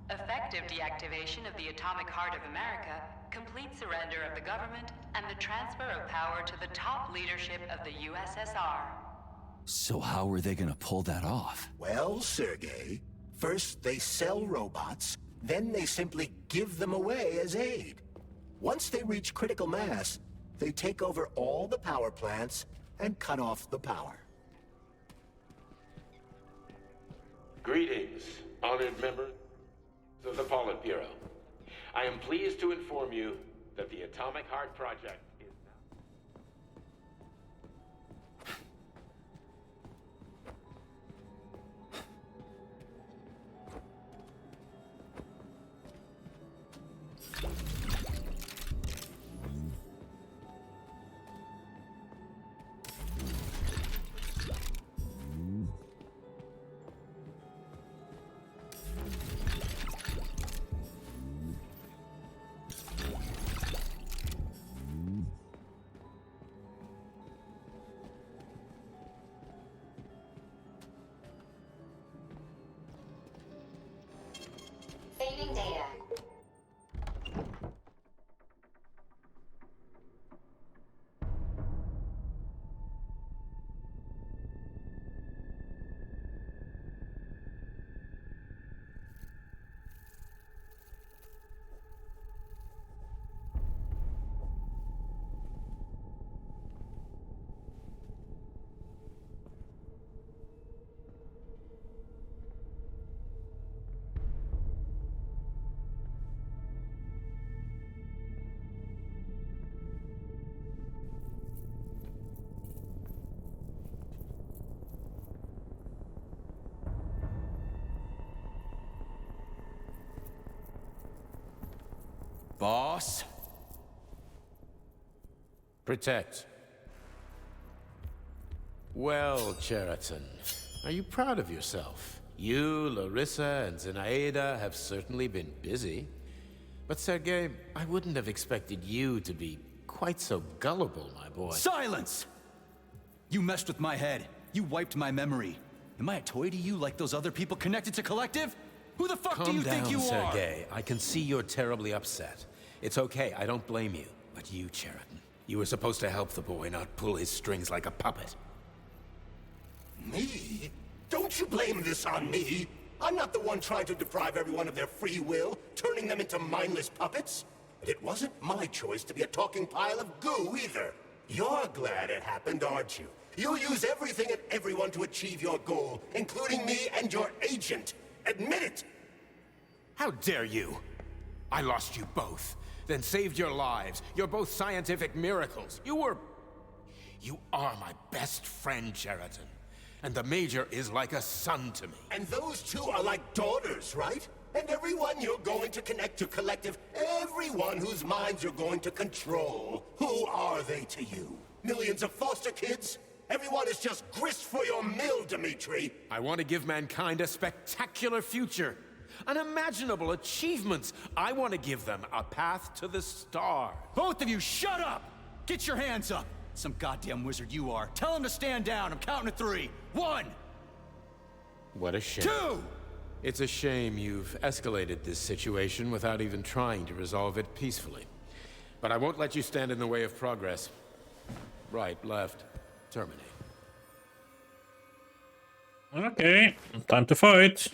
Effective deactivation of the Atomic Heart of America, complete surrender of the government, and the transfer of power to the top leadership of the USSR. So how are they gonna pull that off? Well, Sergei, first they sell robots, then they simply give them away as aid. Once they reach critical mass, they take over all the power plants and cut off the power. Greetings, honored members of the Politburo. I am pleased to inform you that the Atomic Heart Project is now... Saving data. Boss? Protect. Well, Cheriton, are you proud of yourself? You, Larissa, and Zenaida have certainly been busy. But Sergei, I wouldn't have expected you to be quite so gullible, my boy. Silence! You messed with my head. You wiped my memory. Am I a toy to you like those other people connected to Collective? Who the fuck do you think you are? Calm down, Sergei. I can see you're terribly upset. It's okay, I don't blame you. But you, Cheriton, you were supposed to help the boy, not pull his strings like a puppet. Me? Don't you blame this on me? I'm not the one trying to deprive everyone of their free will, turning them into mindless puppets. And it wasn't my choice to be a talking pile of goo either. You're glad it happened, aren't you? You'll use everything and everyone to achieve your goal, including me and your agent. Admit it! How dare you? I lost you both, then saved your lives. You're both scientific miracles. You are my best friend, Cheriton. And the Major is like a son to me. And those two are like daughters, right? And everyone you're going to connect to Collective, everyone whose minds you're going to control, who are they to you? Millions of foster kids? Everyone is just grist for your mill, Dimitri. I want to give mankind a spectacular future. Unimaginable achievements. I want to give them a path to the stars. Both of you, shut up! Get your hands up! Some goddamn wizard you are. Tell him to stand down. I'm counting to 3. 1! What a shame. 2! It's a shame you've escalated this situation without even trying to resolve it peacefully. But I won't let you stand in the way of progress. Right, left, terminate. Okay, time to fight.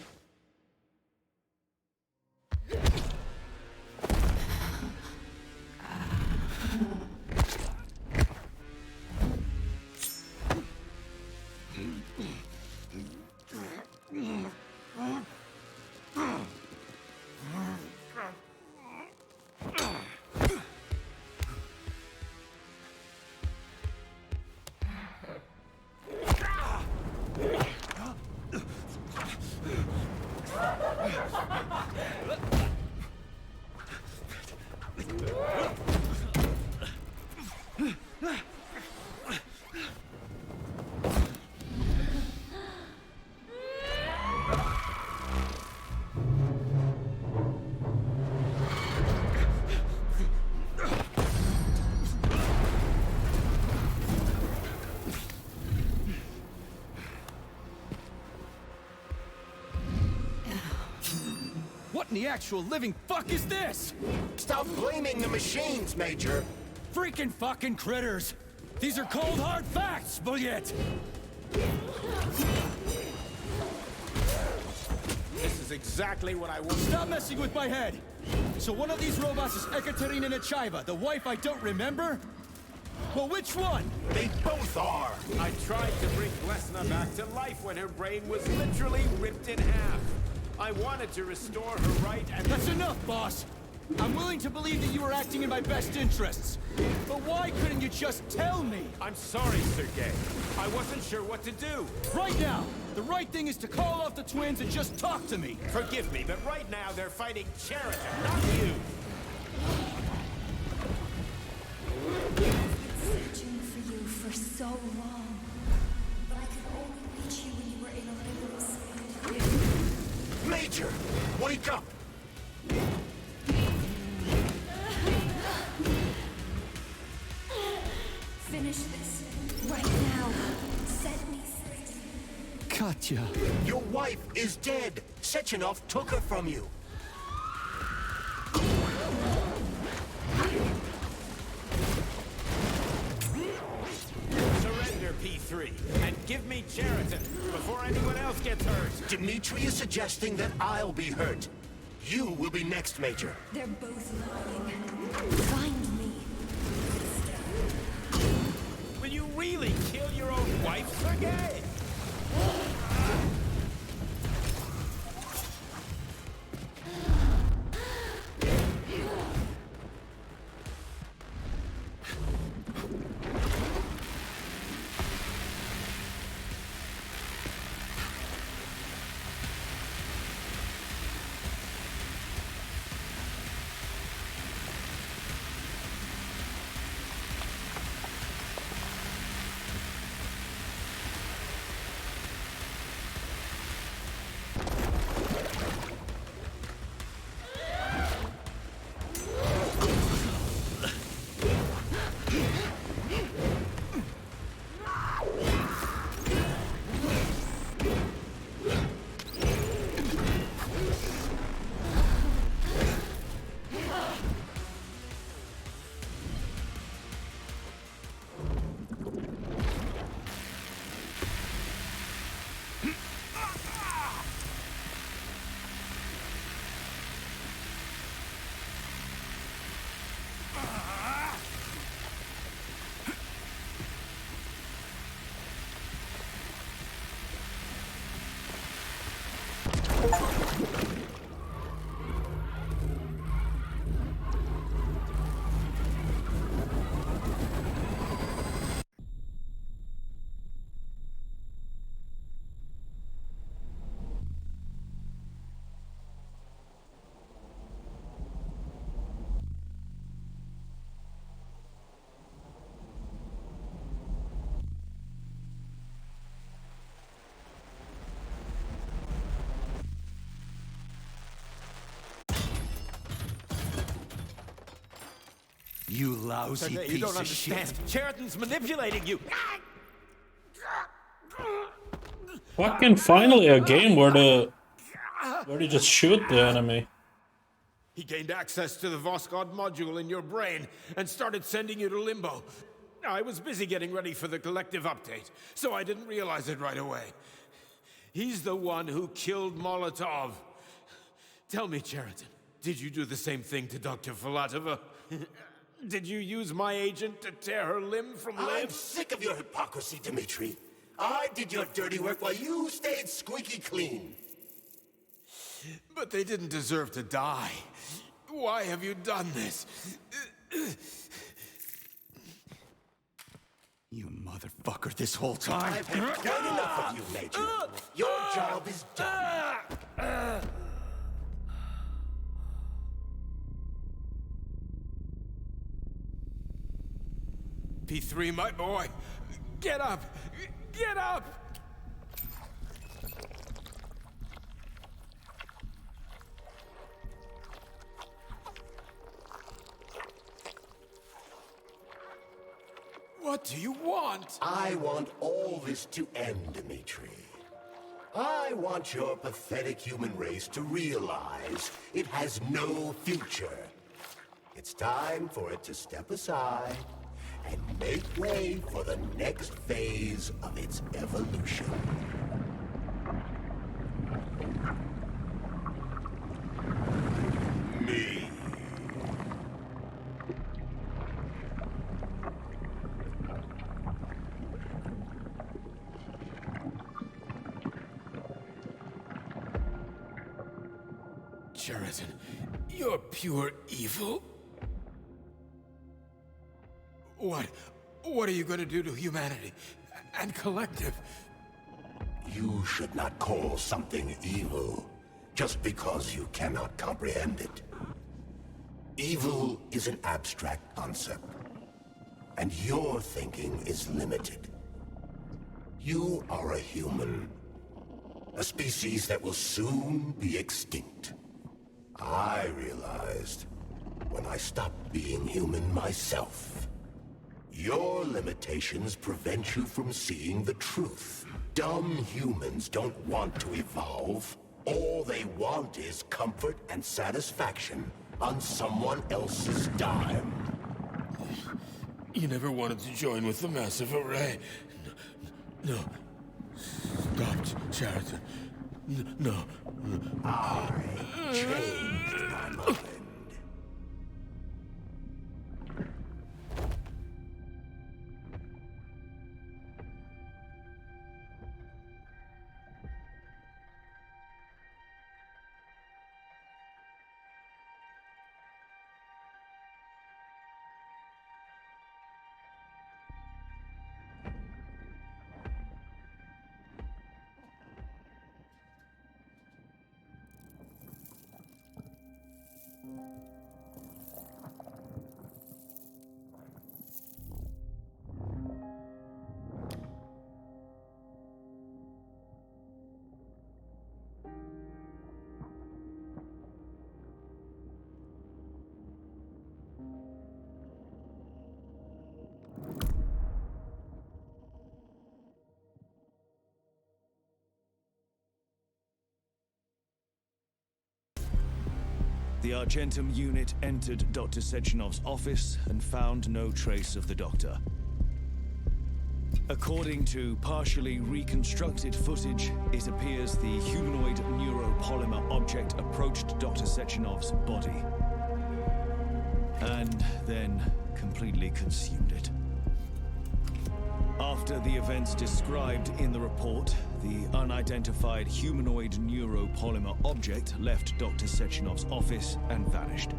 What in the actual living fuck is this? Stop blaming the machines, Major. Freaking fucking critters! These are cold hard facts, Bullet! This is exactly what I want. Stop messing with my head! So one of these robots is Ekaterina Nechaeva, the wife I don't remember? Well, which one? They both are! I tried to bring Blesna back to life when her brain was literally ripped in half. I wanted to restore her right and... That's enough, boss! I'm willing to believe that you were acting in my best interests. But why couldn't you just tell me? I'm sorry, Sergei. I wasn't sure what to do. Right now, the right thing is to call off the twins and just talk to me. Forgive me, but right now they're fighting Cheriton, not you. I've been searching for you for so long, but I could only reach you when you were in a little state. Major! Wake up! Finish this right now. Set me free. Katya. Your wife is dead! Sechenov took her from you! Surrender, P3, and give me Cheriton before anyone else gets hurt. Dmitri is suggesting that I'll be hurt. You will be next, Major. They're both lying. Find me. Will you really kill your own wife, Sergei? You lousy Sergei, piece you don't of understand. shit. Cheriton's manipulating you. Fucking finally a game where they just shoot the enemy. He gained access to the Voskhod module in your brain and started sending you to limbo. I was busy getting ready for the collective update, so I didn't realize it right away. He's the one who killed Molotov. Tell me, Cheriton, did you do the same thing to Dr. Filatova? Did you use my agent to tear her limb from limb? I'm sick of your hypocrisy, Dmitri. I did your dirty work while you stayed squeaky clean. But they didn't deserve to die. Why have you done this? You motherfucker this whole time. I've had quite enough of you, Major. Your job is done. P3, my boy, get up! Get up! What do you want? I want all this to end, Dmitri. I want your pathetic human race to realize it has no future. It's time for it to step aside and make way for the next phase of its evolution. Me. Sheraton, you're pure evil? What are you gonna do to humanity and collective? You should not call something evil just because you cannot comprehend it. Evil is an abstract concept, and your thinking is limited. You are a human, a species that will soon be extinct. I realized when I stopped being human myself. Your limitations prevent you from seeing the truth. Dumb humans don't want to evolve. All they want is comfort and satisfaction on someone else's dime. You never wanted to join with the massive array. No. Stop, Sheraton. No. I changed my mind. The Argentum unit entered Dr. Sechenov's office and found no trace of the doctor. According to partially reconstructed footage, it appears the humanoid neuropolymer object approached Dr. Sechenov's body and then completely consumed it. After the events described in the report, the unidentified humanoid neuropolymer object left Dr. Sechenov's office and vanished.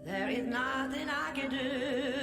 There is nothing I can do.